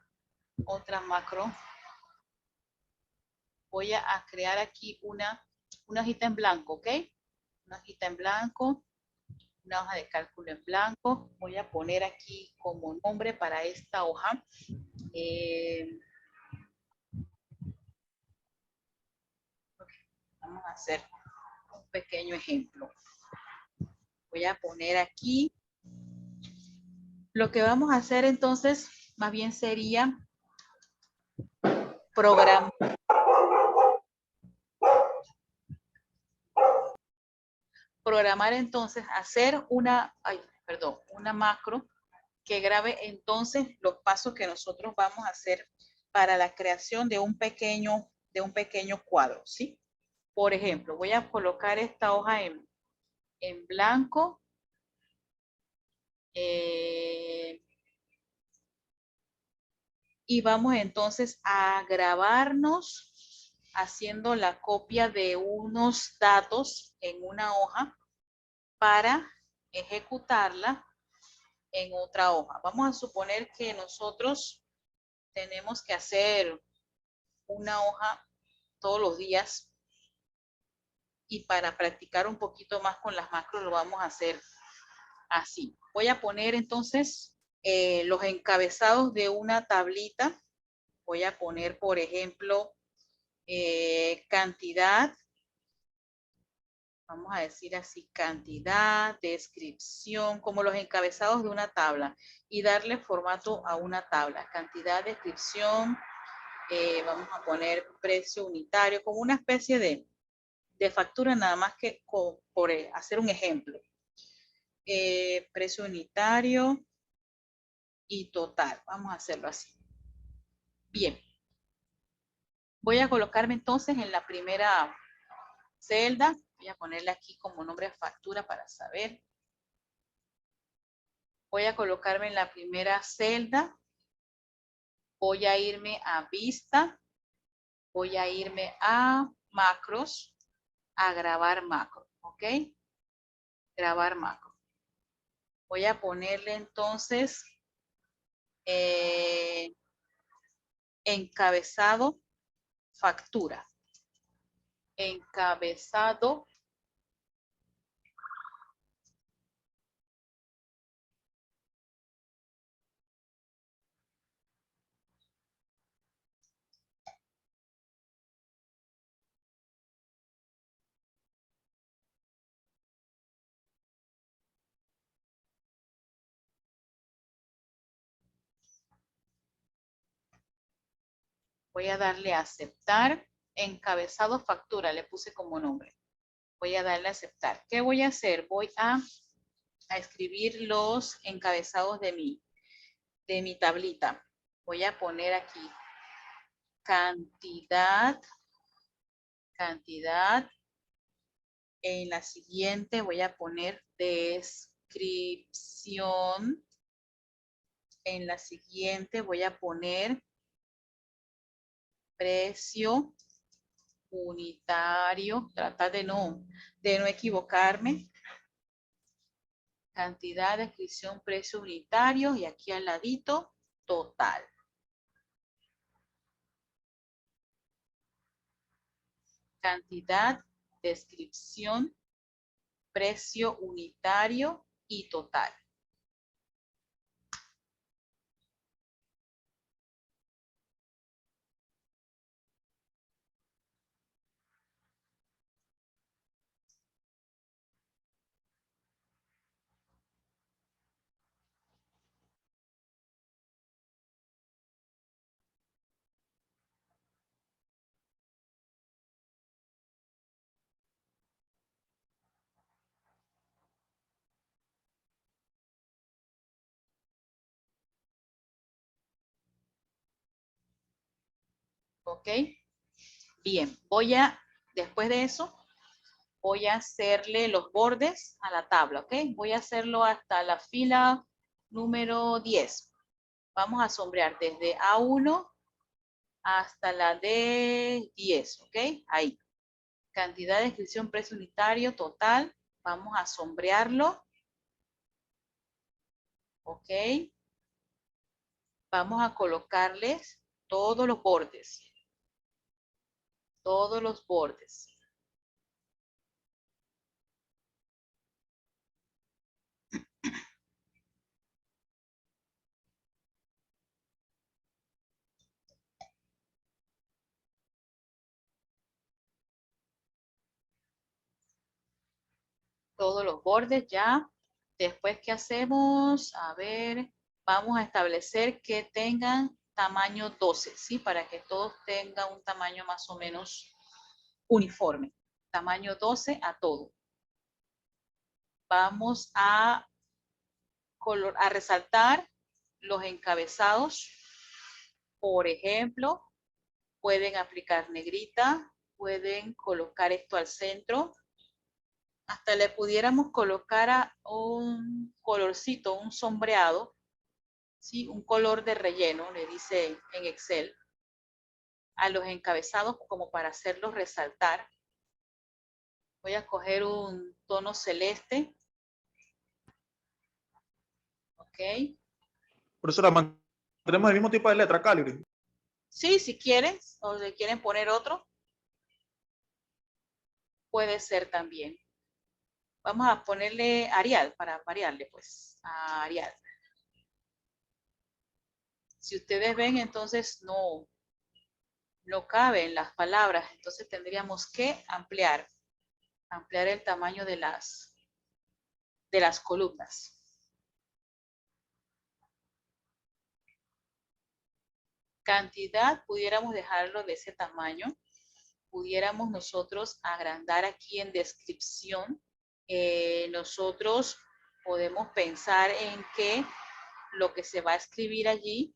otra macro. Voy a crear aquí una hojita en blanco, ¿ok? Una hojita en blanco, una hoja de cálculo en blanco. Voy a poner aquí como nombre para esta hoja. Vamos a hacer un pequeño ejemplo. Voy a poner aquí. Lo que vamos a hacer entonces, más bien sería programar. Programar entonces, hacer una macro que grabe entonces los pasos que nosotros vamos a hacer para la creación de un pequeño cuadro, ¿sí? Por ejemplo, voy a colocar esta hoja en blanco. Y vamos entonces a grabarnos haciendo la copia de unos datos en una hoja para ejecutarla en otra hoja. Vamos a suponer que nosotros tenemos que hacer una hoja todos los días y para practicar un poquito más con las macros lo vamos a hacer así. Voy a poner entonces los encabezados de una tablita. Voy a poner, por ejemplo, cantidad, vamos a decir así, cantidad, descripción, como los encabezados de una tabla y darle formato a una tabla. Cantidad, descripción, vamos a poner precio unitario, como una especie de factura nada más que por hacer un ejemplo. Precio unitario y total, vamos a hacerlo así. Bien. Voy a colocarme entonces en la primera celda. Voy a ponerle aquí como nombre factura para saber. Voy a colocarme en la primera celda. Voy a irme a vista. Voy a irme a macros. A grabar macro. ¿Ok? Grabar macro. Voy a ponerle entonces encabezado factura. Encabezado voy a darle a aceptar. Encabezado factura, le puse como nombre. Voy a darle a aceptar. ¿Qué voy a hacer? Voy a escribir los encabezados de mi tablita. Voy a poner aquí cantidad. En la siguiente voy a poner descripción. En la siguiente voy a poner precio unitario. Tratar de no equivocarme. Cantidad, descripción, precio unitario y aquí al ladito, total. Cantidad, descripción, precio unitario y total. ¿Ok? Bien, después de eso, voy a hacerle los bordes a la tabla, ¿ok? Voy a hacerlo hasta la fila número 10. Vamos a sombrear desde A1 hasta la D10, ¿ok? Ahí. Cantidad de inscripción, precio unitario, total. Vamos a sombrearlo. ¿Ok? Vamos a colocarles todos los bordes. Todos los bordes. Todos los bordes ya. Después, ¿qué hacemos? A ver, vamos a establecer que tengan tamaño 12, ¿sí? Para que todos tengan un tamaño más o menos uniforme. Tamaño 12 a todo. Vamos a resaltar los encabezados. Por ejemplo, pueden aplicar negrita, pueden colocar esto al centro. Hasta le pudiéramos colocar a un colorcito, un sombreado, ¿sí? Un color de relleno, le dice en Excel, a los encabezados como para hacerlos resaltar. Voy a coger un tono celeste. ¿Ok? Profesora, mantenemos el mismo tipo de letra, Calibri. Sí, si quieren, o le quieren poner otro, puede ser también. Vamos a ponerle Arial para variarle, pues, a Arial. Si ustedes ven, entonces no caben las palabras, entonces tendríamos que ampliar el tamaño de las columnas. Cantidad, pudiéramos dejarlo de ese tamaño. Pudiéramos nosotros agrandar aquí en descripción. Nosotros podemos pensar en que lo que se va a escribir allí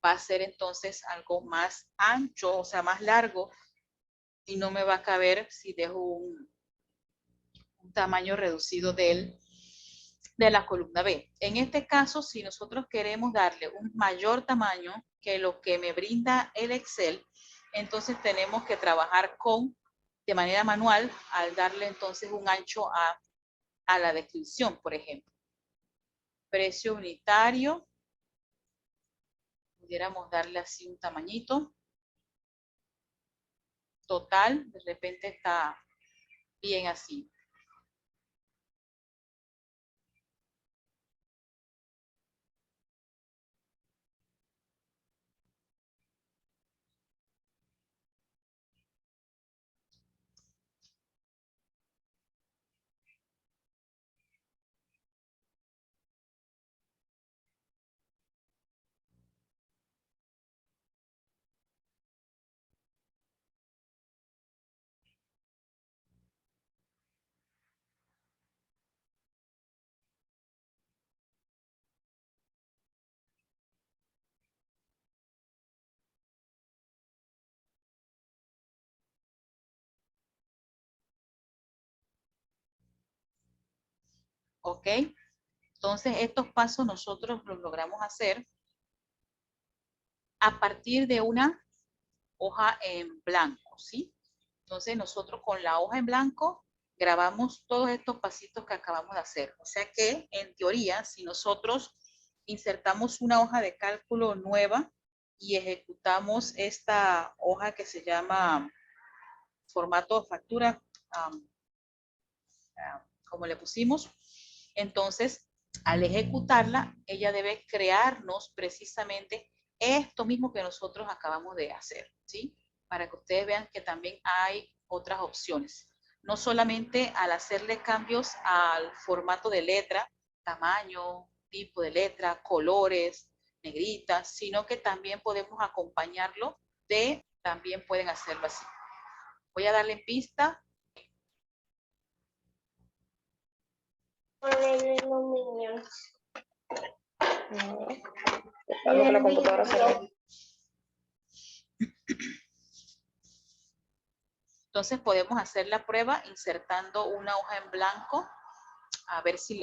va a ser entonces algo más ancho, o sea, más largo, y no me va a caber si dejo un tamaño reducido de la columna B. En este caso, si nosotros queremos darle un mayor tamaño que lo que me brinda el Excel, entonces tenemos que trabajar de manera manual, al darle entonces un ancho a la descripción, por ejemplo. Precio unitario, pudiéramos darle así un tamañito. Total, de repente está bien así. ¿Ok? Entonces, estos pasos nosotros los logramos hacer a partir de una hoja en blanco, ¿sí? Entonces, nosotros con la hoja en blanco grabamos todos estos pasitos que acabamos de hacer. O sea que, en teoría, si nosotros insertamos una hoja de cálculo nueva y ejecutamos esta hoja que se llama formato factura, como le pusimos, entonces, al ejecutarla, ella debe crearnos precisamente esto mismo que nosotros acabamos de hacer, ¿sí? Para que ustedes vean que también hay otras opciones. No solamente al hacerle cambios al formato de letra, tamaño, tipo de letra, colores, negritas, sino que también podemos acompañarlo también pueden hacerlo así. Voy a darle en pista. Algo que la computadora se Entonces podemos hacer la prueba insertando una hoja en blanco, a ver si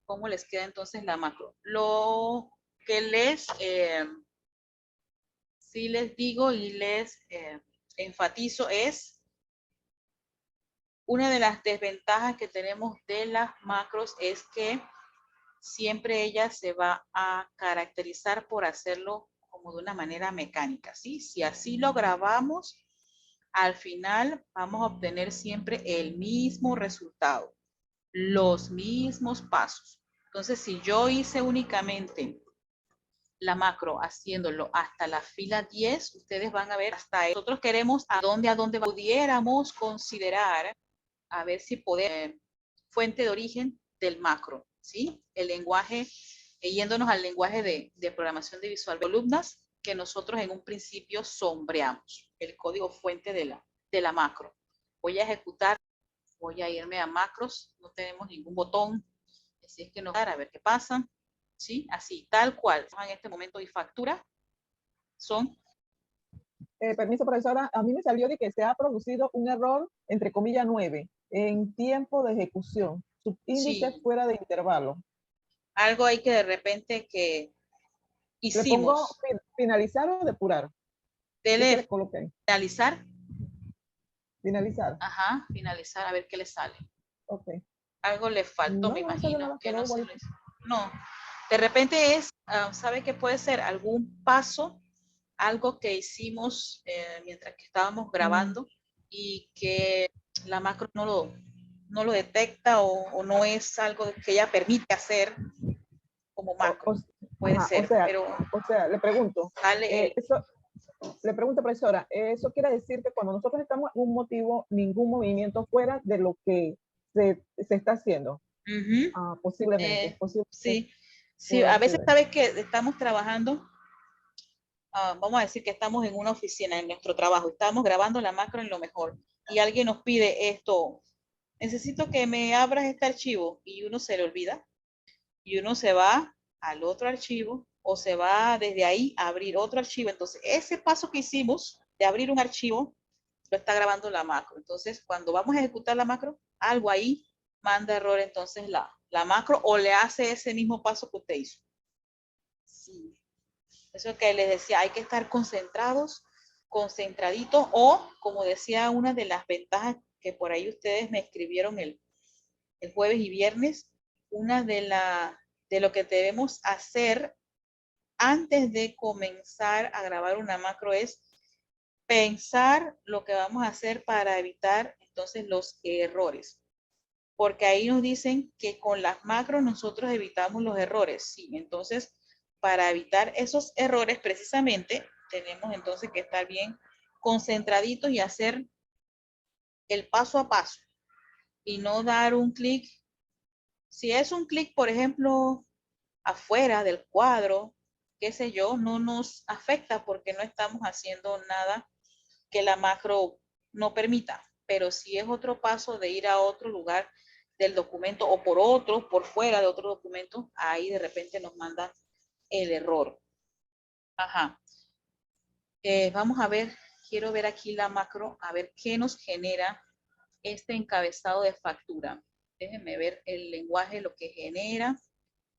cómo les queda entonces la macro. Lo que sí les digo y les enfatizo es, una de las desventajas que tenemos de las macros es que siempre ella se va a caracterizar por hacerlo como de una manera mecánica, ¿sí? Si así lo grabamos, al final vamos a obtener siempre el mismo resultado, los mismos pasos. Entonces, si yo hice únicamente la macro haciéndolo hasta la fila 10, ustedes van a ver hasta ahí. Nosotros queremos a dónde pudiéramos considerar, a ver si podemos, fuente de origen del macro, ¿sí? El lenguaje, yéndonos al lenguaje de programación de Visual columnas, que nosotros en un principio sombreamos, el código fuente de la macro. Voy a ejecutar, voy a irme a macros, no tenemos ningún botón, así es que no, a ver qué pasa, ¿sí? Así, tal cual, en este momento y factura, son... Permiso, profesora, a mí me salió de que se ha producido un error, entre comillas, 9, en tiempo de ejecución, subíndice Sí. fuera de intervalo. Algo ahí que de repente que ¿Le pongo hicimos. finalizar o depurar? ¿Qué le Dele coloqué ahí? finalizar. Finalizar. Ajá, finalizar, a ver qué le sale. Ok. Algo le faltó, No, me no me salió imagino, nada, que quedó no se igual. lo hizo. No, de repente es, ¿sabe qué puede ser? Algún paso, algo que hicimos mientras que estábamos grabando y que la macro no lo detecta o no es algo que ella permite hacer como macro. Puede Ajá, ser, pero o sea, le pregunto, sale le pregunto, profesora, ¿eso quiere decir que cuando nosotros estamos en un motivo, ningún movimiento fuera de lo que se está haciendo? Posiblemente, sí, sí, a puede veces ser. sabes que estamos trabajando, vamos a decir que estamos en una oficina, en nuestro trabajo, estamos grabando la macro en lo mejor y alguien nos pide esto, necesito que me abras este archivo y uno se le olvida y uno se va al otro archivo o se va desde ahí a abrir otro archivo. Entonces, ese paso que hicimos de abrir un archivo lo está grabando la macro. Entonces, cuando vamos a ejecutar la macro, algo ahí manda error entonces la macro o le hace ese mismo paso que usted hizo. Sí. Eso que les decía, hay que estar concentrados, concentraditos o, como decía, una de las ventajas que por ahí ustedes me escribieron el jueves y viernes, una de lo que debemos hacer antes de comenzar a grabar una macro es pensar lo que vamos a hacer para evitar entonces los errores. Porque ahí nos dicen que con las macros nosotros evitamos los errores. Sí, entonces para evitar esos errores precisamente tenemos entonces que estar bien concentraditos y hacer el paso a paso y no dar un clic. Si es un clic, por ejemplo, afuera del cuadro, qué sé yo, no nos afecta porque no estamos haciendo nada que la macro no permita. Pero si es otro paso de ir a otro lugar del documento o por fuera de otro documento, ahí de repente nos manda el error. Ajá. Vamos a ver, quiero ver aquí la macro, a ver qué nos genera este encabezado de factura. Déjenme ver el lenguaje, lo que genera.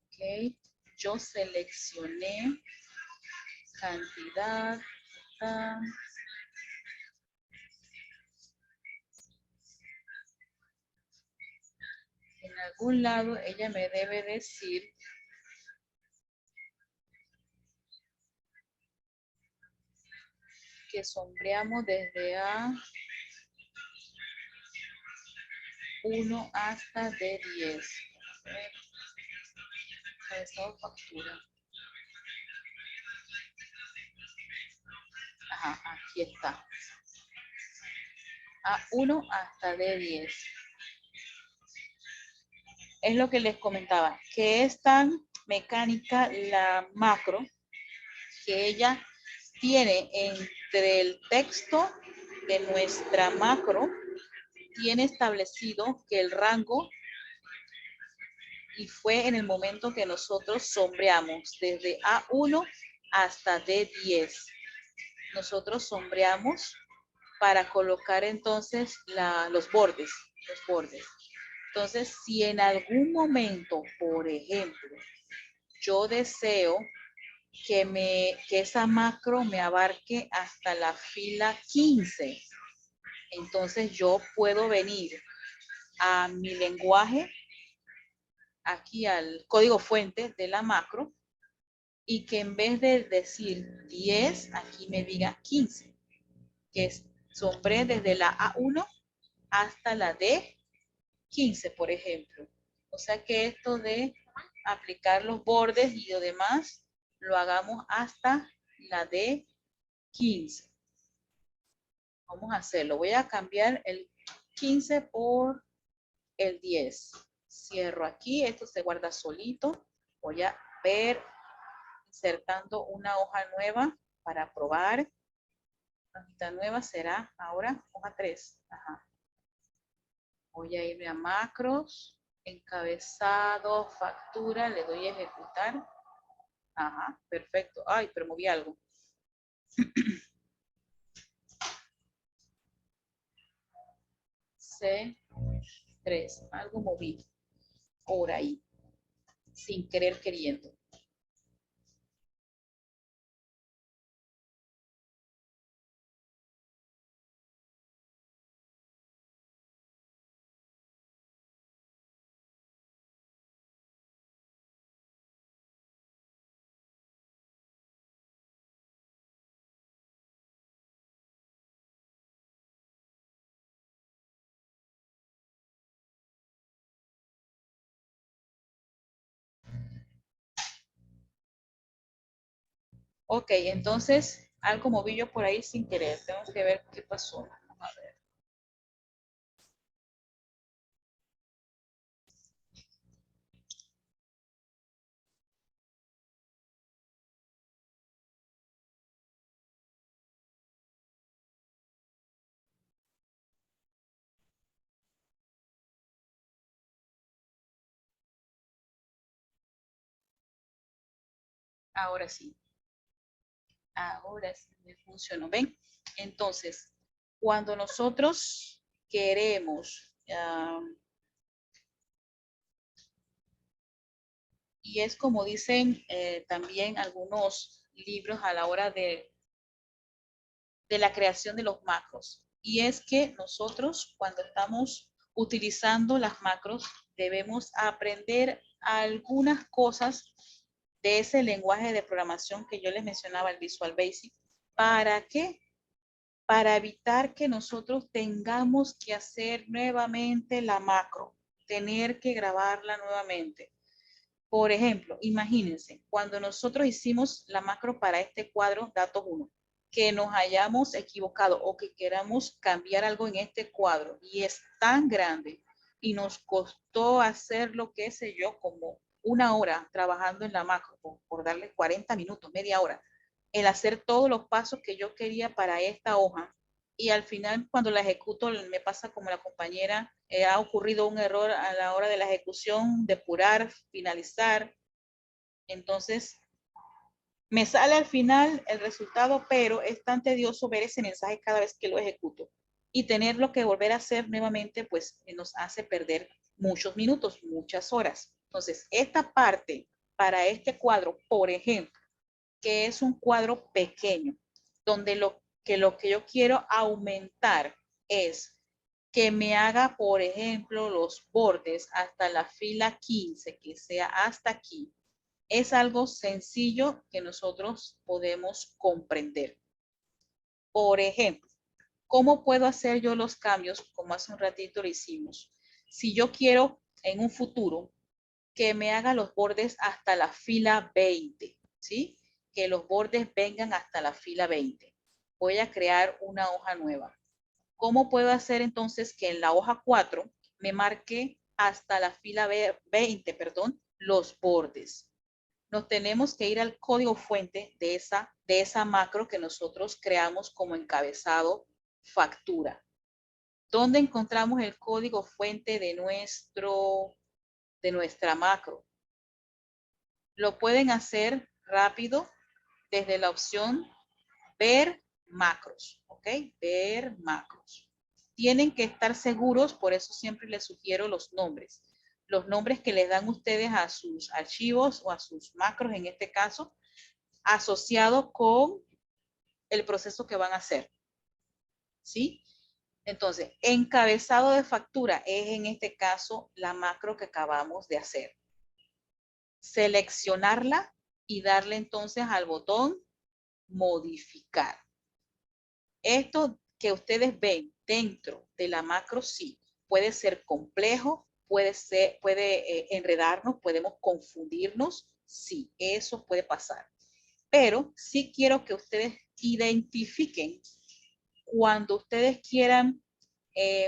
Ok, yo seleccioné cantidad. En algún lado ella me debe decir que sombreamos desde A1 hasta D10. Encabezado factura. Ajá, aquí está. A1 hasta D10. Es lo que les comentaba, que es tan mecánica la macro que ella tiene entre el texto de nuestra macro, tiene establecido que el rango, y fue en el momento que nosotros sombreamos desde A1 hasta D10. Nosotros sombreamos para colocar entonces los bordes. Entonces, si en algún momento, por ejemplo, yo deseo que esa macro me abarque hasta la fila 15, entonces yo puedo venir a mi lenguaje, aquí al código fuente de la macro, y que en vez de decir 10, aquí me diga 15, que sombré desde la A1 hasta la D15, por ejemplo. O sea que esto de aplicar los bordes y lo demás, lo hagamos hasta la D15. Vamos a hacerlo. Voy a cambiar el 15 por el 10. Cierro aquí, esto se guarda solito. Voy a ver, insertando una hoja nueva para probar. La hojita nueva será ahora hoja 3. Ajá. Voy a irme a macros, encabezado, factura, le doy a ejecutar. Ajá, perfecto. Ay, pero moví algo. C3, algo moví por ahí, sin querer queriendo. Ok, entonces algo moví yo por ahí sin querer. Tengo que ver qué pasó. Vamos a ver. Ahora sí. Ahora sí me funcionó. ¿Ven? Entonces, cuando nosotros queremos, y es como dicen también algunos libros a la hora de la creación de los macros, y es que nosotros cuando estamos utilizando las macros debemos aprender algunas cosas de ese lenguaje de programación que yo les mencionaba, el Visual Basic. ¿Para qué? Para evitar que nosotros tengamos que hacer nuevamente la macro, tener que grabarla nuevamente. Por ejemplo, imagínense, cuando nosotros hicimos la macro para este cuadro, datos 1, que nos hayamos equivocado o que queramos cambiar algo en este cuadro y es tan grande y nos costó hacerlo, qué sé yo, como una hora trabajando en la macro, por darle 40 minutos, media hora, el hacer todos los pasos que yo quería para esta hoja, y al final cuando la ejecuto me pasa como la compañera, ha ocurrido un error a la hora de la ejecución, depurar, finalizar, entonces me sale al final el resultado, pero es tan tedioso ver ese mensaje cada vez que lo ejecuto, y tenerlo que volver a hacer nuevamente, pues nos hace perder muchos minutos, muchas horas. Entonces, esta parte para este cuadro, por ejemplo, que es un cuadro pequeño, donde lo que yo quiero aumentar es que me haga, por ejemplo, los bordes hasta la fila 15, que sea hasta aquí. Es algo sencillo que nosotros podemos comprender. Por ejemplo, ¿cómo puedo hacer yo los cambios? Como hace un ratito lo hicimos. Si yo quiero en un futuro que me haga los bordes hasta la fila 20, ¿sí? Que los bordes vengan hasta la fila 20. Voy a crear una hoja nueva. ¿Cómo puedo hacer entonces que en la hoja 4 me marque hasta la fila 20, los bordes? Nos tenemos que ir al código fuente de esa macro que nosotros creamos como encabezado factura. ¿Dónde encontramos el código fuente de nuestra macro? Lo pueden hacer rápido desde la opción ver macros, ¿ok? Ver macros. Tienen que estar seguros, por eso siempre les sugiero los nombres. Los nombres que les dan ustedes a sus archivos o a sus macros, en este caso, asociado con el proceso que van a hacer. ¿Sí? Entonces, encabezado de factura es en este caso la macro que acabamos de hacer. Seleccionarla y darle entonces al botón modificar. Esto que ustedes ven dentro de la macro, sí, puede ser complejo, puede enredarnos, podemos confundirnos, sí, eso puede pasar. Pero sí quiero que ustedes identifiquen cuando ustedes quieran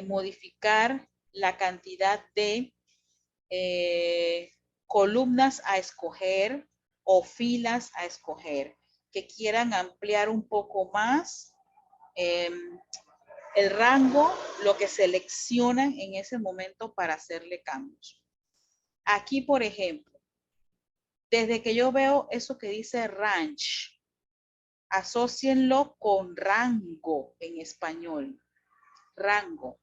modificar la cantidad de columnas a escoger o filas a escoger, que quieran ampliar un poco más el rango, lo que seleccionan en ese momento para hacerle cambios. Aquí, por ejemplo, desde que yo veo eso que dice range, asócienlo con rango en español. Rango.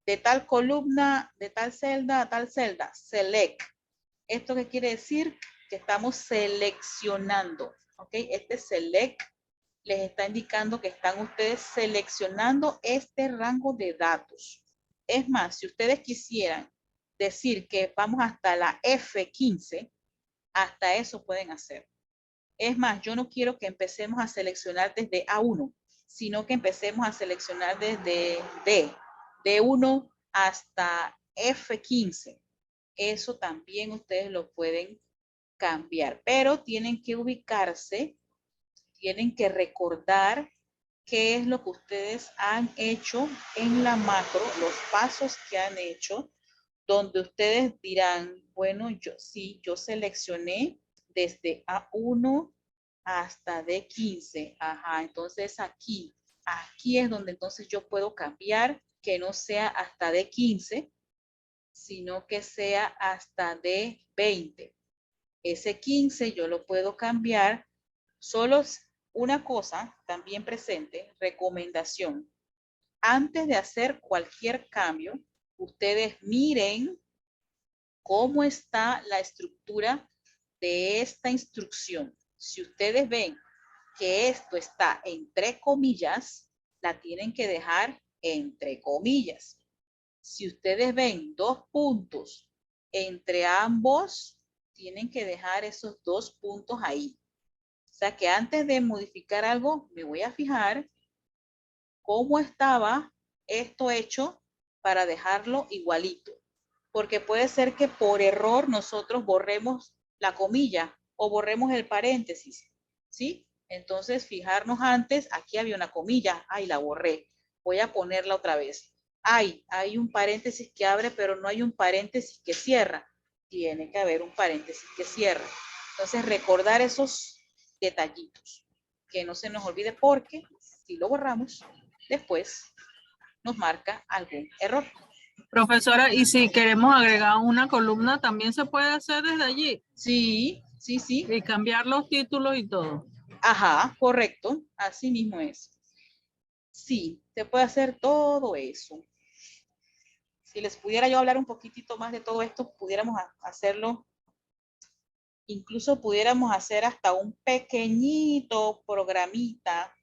De tal columna, de tal celda a tal celda. Select. ¿Esto qué quiere decir? Que estamos seleccionando. ¿Ok? Este select les está indicando que están ustedes seleccionando este rango de datos. Es más, si ustedes quisieran decir que vamos hasta la F15, hasta eso pueden hacer. Es más, yo no quiero que empecemos a seleccionar desde A1, sino que empecemos a seleccionar desde D1 hasta F15. Eso también ustedes lo pueden cambiar, pero tienen que ubicarse, tienen que recordar qué es lo que ustedes han hecho en la macro, los pasos que han hecho, donde ustedes dirán, bueno, yo seleccioné desde A1 hasta D15. Ajá, entonces aquí es donde entonces yo puedo cambiar que no sea hasta D15, sino que sea hasta D20. Ese 15 yo lo puedo cambiar. Solo una cosa también presente, recomendación. Antes de hacer cualquier cambio, ustedes miren cómo está la estructura de esta instrucción. Si ustedes ven que esto está entre comillas, la tienen que dejar entre comillas. Si ustedes ven dos puntos entre ambos, tienen que dejar esos dos puntos ahí. O sea que antes de modificar algo, me voy a fijar cómo estaba esto hecho para dejarlo igualito. Porque puede ser que por error nosotros borremos la comilla o borremos el paréntesis, ¿sí? Entonces, fijarnos antes, aquí había una comilla, ay, la borré. Voy a ponerla otra vez. Ay, hay un paréntesis que abre, pero no hay un paréntesis que cierra. Tiene que haber un paréntesis que cierra. Entonces, recordar esos detallitos. Que no se nos olvide porque si lo borramos, después nos marca algún error. Profesora, y si queremos agregar una columna, también se puede hacer desde allí. Sí, sí, sí. Y cambiar los títulos y todo. Ajá, correcto. Así mismo es. Sí, se puede hacer todo eso. Si les pudiera yo hablar un poquitito más de todo esto, pudiéramos hacerlo. Incluso pudiéramos hacer hasta un pequeñito programita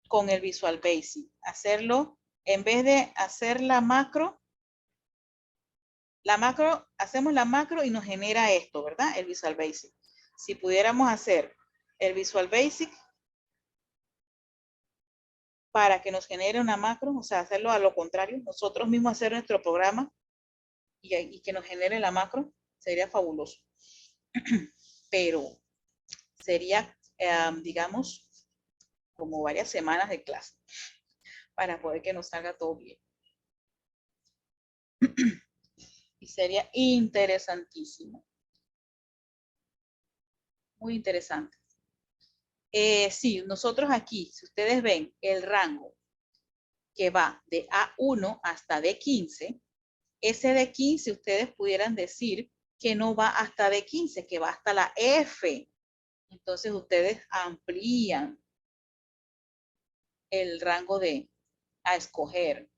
con el Visual Basic. Hacerlo, en vez de hacer la macro, hacemos la macro y nos genera esto, ¿verdad? El Visual Basic. Si pudiéramos hacer el Visual Basic para que nos genere una macro, o sea, hacerlo a lo contrario, nosotros mismos hacer nuestro programa y que nos genere la macro, sería fabuloso. Pero sería, digamos, como varias semanas de clase para poder que nos salga todo bien. Y sería interesantísimo. Muy interesante. Sí, nosotros aquí, si ustedes ven el rango que va de A1 hasta D15, ese D15 ustedes pudieran decir que no va hasta D15, que va hasta la F. Entonces ustedes amplían el rango a escoger.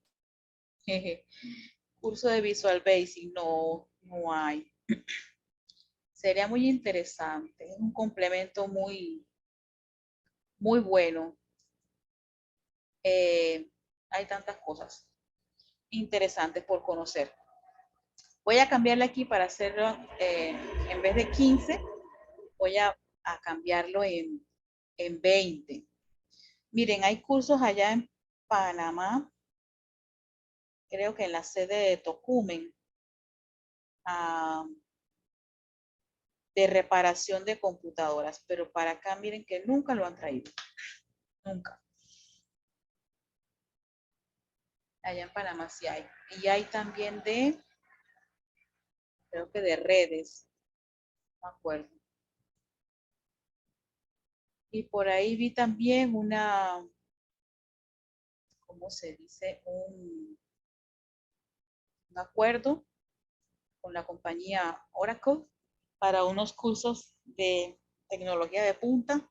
Curso de Visual Basic, no hay. Sería muy interesante, es un complemento muy bueno. Hay tantas cosas interesantes por conocer. Voy a cambiarle aquí para hacerlo, en vez de 15, voy a cambiarlo en 20. Miren, hay cursos allá en Panamá, creo que en la sede de Tocumen, de reparación de computadoras, pero para acá miren que nunca lo han traído, nunca. Allá en Panamá sí hay. Y hay también creo que de redes, no me acuerdo. Y por ahí vi también ¿cómo se dice? Un acuerdo con la compañía Oracle para unos cursos de tecnología de punta.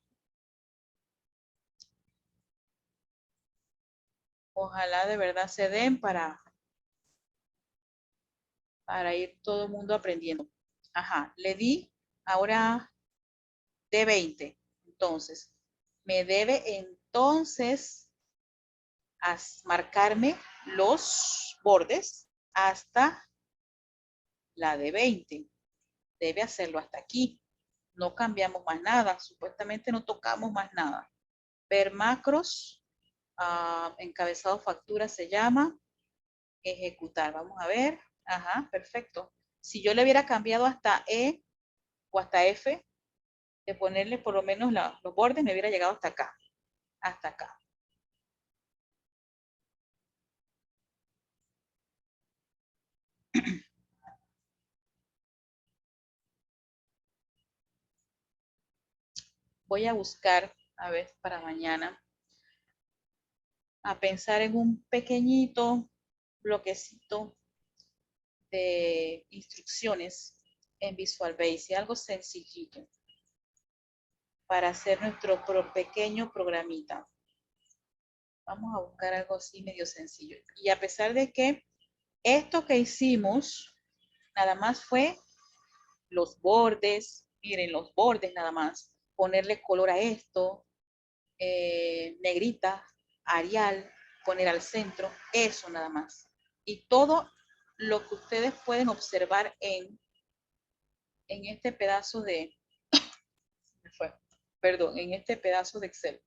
Ojalá de verdad se den para ir todo el mundo aprendiendo. Ajá, le di ahora de 20. Entonces, me debe entonces marcarme los bordes hasta la de 20. Debe hacerlo hasta aquí. No cambiamos más nada. Supuestamente no tocamos más nada. Ver macros. Encabezado factura se llama. Ejecutar. Vamos a ver. Ajá, perfecto. Si yo le hubiera cambiado hasta E o hasta F, de ponerle por lo menos los bordes, me hubiera llegado hasta acá. Hasta acá. Voy a buscar, a ver, para mañana, a pensar en un pequeñito bloquecito de instrucciones en Visual Basic, algo sencillito para hacer nuestro pequeño programita. Vamos a buscar algo así medio sencillo. Y a pesar de que esto que hicimos nada más fue los bordes, miren los bordes nada más, ponerle color a esto, negrita, Arial, poner al centro, eso nada más. Y todo lo que ustedes pueden observar en este pedazo de, perdón, en este pedazo de Excel.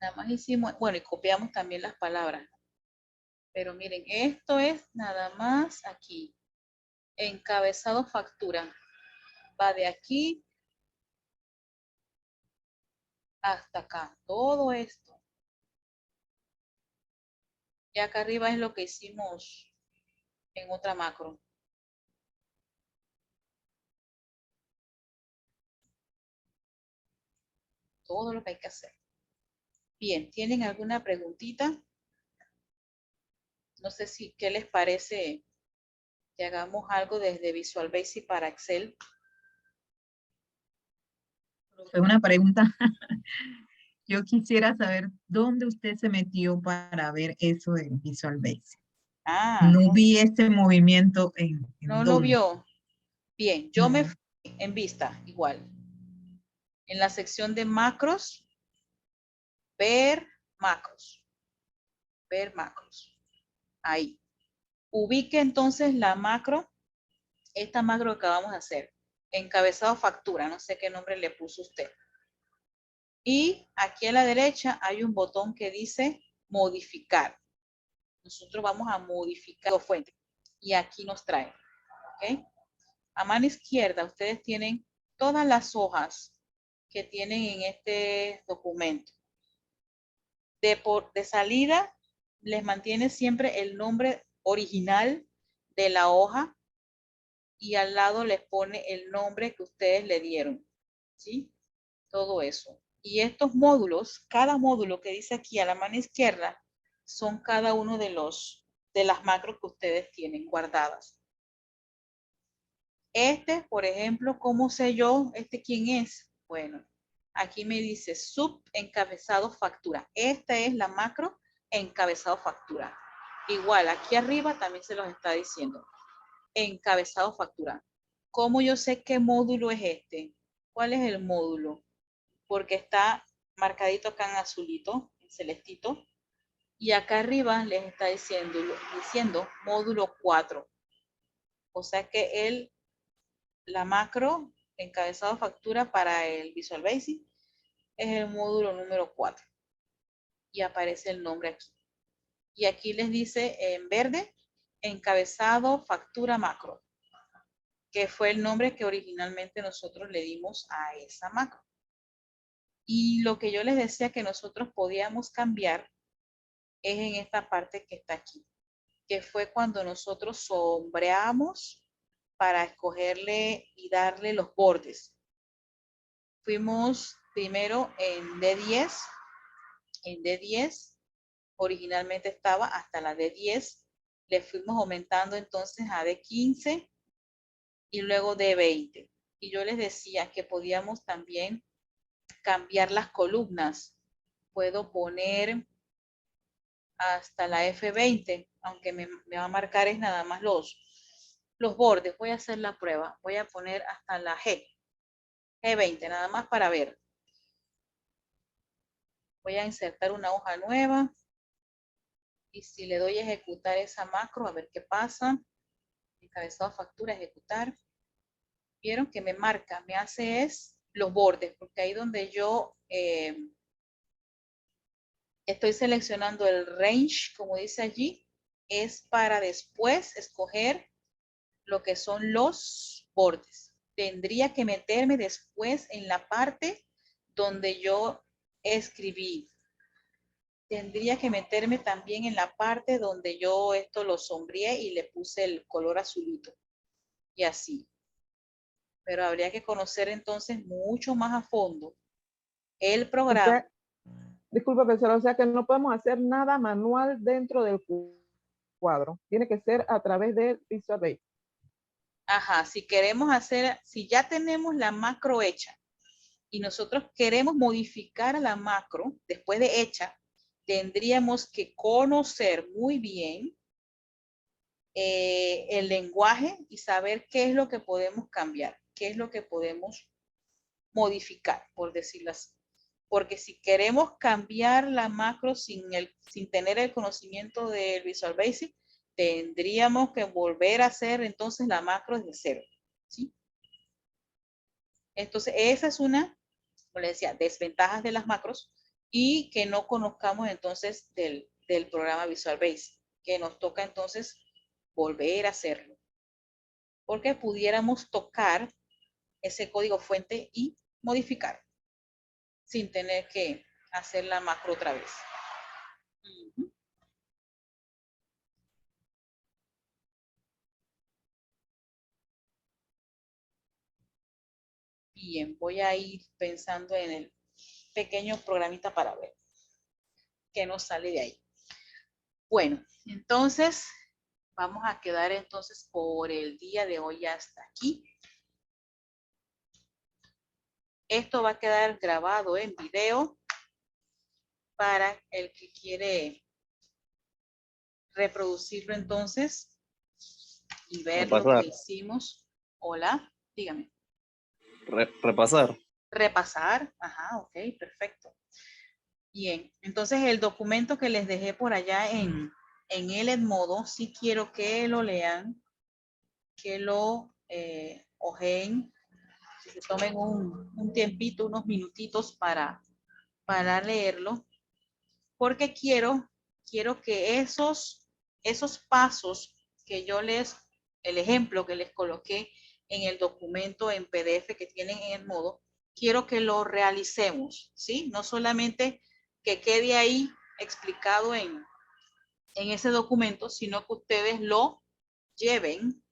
Nada más hicimos, bueno, y copiamos también las palabras. Pero miren, esto es nada más aquí. Encabezado factura. Va de aquí hasta acá. Todo esto. Y acá arriba es lo que hicimos en otra macro. Todo lo que hay que hacer. Bien, ¿tienen alguna preguntita? No sé si, ¿qué les parece que hagamos algo desde Visual Basic para Excel? Fue una pregunta. Yo quisiera saber dónde usted se metió para ver eso de Visual Basic. No vi ese movimiento en ¿No lo vio? Bien, yo me fui en vista, igual. En la sección de macros, ver macros. Ver macros. Ahí. Ubique entonces la macro, esta macro que acabamos de hacer. Encabezado factura, no sé qué nombre le puso usted. Y aquí a la derecha hay un botón que dice modificar. Nosotros vamos a modificar la fuente. Y aquí nos trae. ¿Ok? A mano izquierda ustedes tienen todas las hojas que tienen en este documento. De salida les mantiene siempre el nombre original de la hoja y al lado les pone el nombre que ustedes le dieron. ¿Sí? Todo eso. Y estos módulos, cada módulo que dice aquí a la mano izquierda, son cada uno de las macros que ustedes tienen guardadas. Este, por ejemplo, ¿cómo sé yo este quién es? Bueno, aquí me dice sub encabezado factura. Esta es la macro encabezado factura. Igual, aquí arriba también se los está diciendo. Encabezado factura. ¿Cómo yo sé qué módulo es este? ¿Cuál es el módulo? Porque está marcadito acá en azulito, en celestito. Y acá arriba les está diciendo módulo 4. O sea que la macro encabezado factura para el Visual Basic es el módulo número 4. Y aparece el nombre aquí. Y aquí les dice en verde, encabezado factura macro, que fue el nombre que originalmente nosotros le dimos a esa macro. Y lo que yo les decía que nosotros podíamos cambiar es en esta parte que está aquí, que fue cuando nosotros sombreamos para escogerle y darle los bordes. Fuimos primero en D10. En D10 originalmente estaba hasta la D10. Le fuimos aumentando entonces a D15 y luego D20. Y yo les decía que podíamos también cambiar las columnas. Puedo poner hasta la F20, aunque me va a marcar es nada más los bordes. Voy a hacer la prueba. Voy a poner hasta la G20, nada más para ver. Voy a insertar una hoja nueva. Y si le doy a ejecutar esa macro, a ver qué pasa. Encabezado factura, ejecutar. Vieron que me marca, me hace es los bordes, porque ahí donde yo estoy seleccionando el range, como dice allí, es para después escoger lo que son los bordes. Tendría que meterme después en la parte donde yo escribí. Tendría que meterme también en la parte donde yo esto lo sombreé y le puse el color azulito. Y así. Pero habría que conocer entonces mucho más a fondo el programa. Disculpa, profesora, o sea que no podemos hacer nada manual dentro del cuadro. Tiene que ser a través de Visual Basic. Ajá, si queremos hacer, si ya tenemos la macro hecha y nosotros queremos modificar la macro después de hecha, tendríamos que conocer muy bien el lenguaje y saber qué es lo que podemos cambiar, qué es lo que podemos modificar, por decirlo así. Porque si queremos cambiar la macro sin tener el conocimiento del Visual Basic, tendríamos que volver a hacer entonces la macro desde cero, ¿sí? Entonces, esa es una, como les decía, desventajas de las macros y que no conozcamos entonces del programa Visual Basic, que nos toca entonces volver a hacerlo. Porque pudiéramos tocar ese código fuente y modificar sin tener que hacer la macro otra vez. Bien, voy a ir pensando en el pequeño programita para ver qué nos sale de ahí. Bueno, entonces vamos a quedar entonces por el día de hoy hasta aquí. Esto va a quedar grabado en video para el que quiere reproducirlo entonces y ver Repasar. lo que hicimos. Hola, dígame. Repasar. Repasar, ajá, ok, perfecto. Bien, entonces el documento que les dejé por allá en el Edmodo, sí quiero que lo lean, que lo ojeen, que se tomen un tiempito, unos minutitos para leerlo, porque quiero que esos pasos que yo el ejemplo que les coloqué en el documento en PDF que tienen en Edmodo, quiero que lo realicemos, ¿sí? No solamente que quede ahí explicado en ese documento, sino que ustedes lo lleven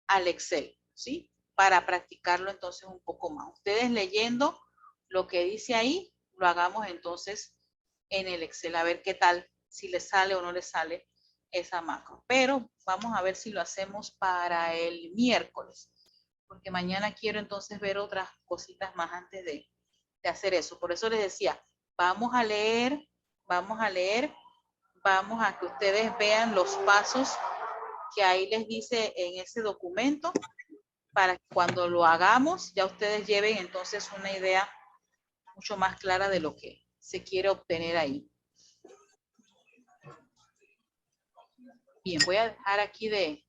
al Excel, ¿sí? Para practicarlo entonces un poco más. Ustedes leyendo lo que dice ahí, lo hagamos entonces en el Excel, a ver qué tal, si les sale o no les sale esa macro. Pero vamos a ver si lo hacemos para el miércoles. porque mañana quiero entonces ver otras cositas más antes de hacer eso. Por eso les decía, vamos a leer, vamos a que ustedes vean los pasos que ahí les dice en ese documento, para que cuando lo hagamos ya ustedes lleven entonces una idea mucho más clara de lo que se quiere obtener ahí. Bien, voy a dejar aquí de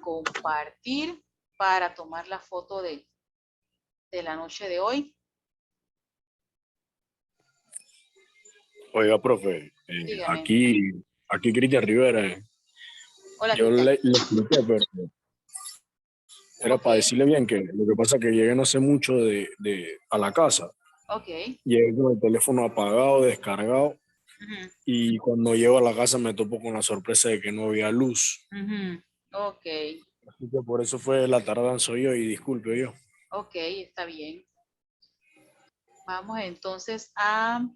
compartir para tomar la foto de la noche de hoy. Oiga, profe, Dígame. aquí Cristian Rivera. Hola, Yo Cristian. le expliqué, pero era para decirle bien que lo que pasa es que llegué no hace mucho a la casa. Ok. Llegué con el teléfono apagado, descargado, Ujú. y cuando llego a la casa me topo con la sorpresa de que no había luz. Ujú. Ok. Así que por eso fue la tardanza yo y disculpe yo. Ok, está bien. Vamos entonces a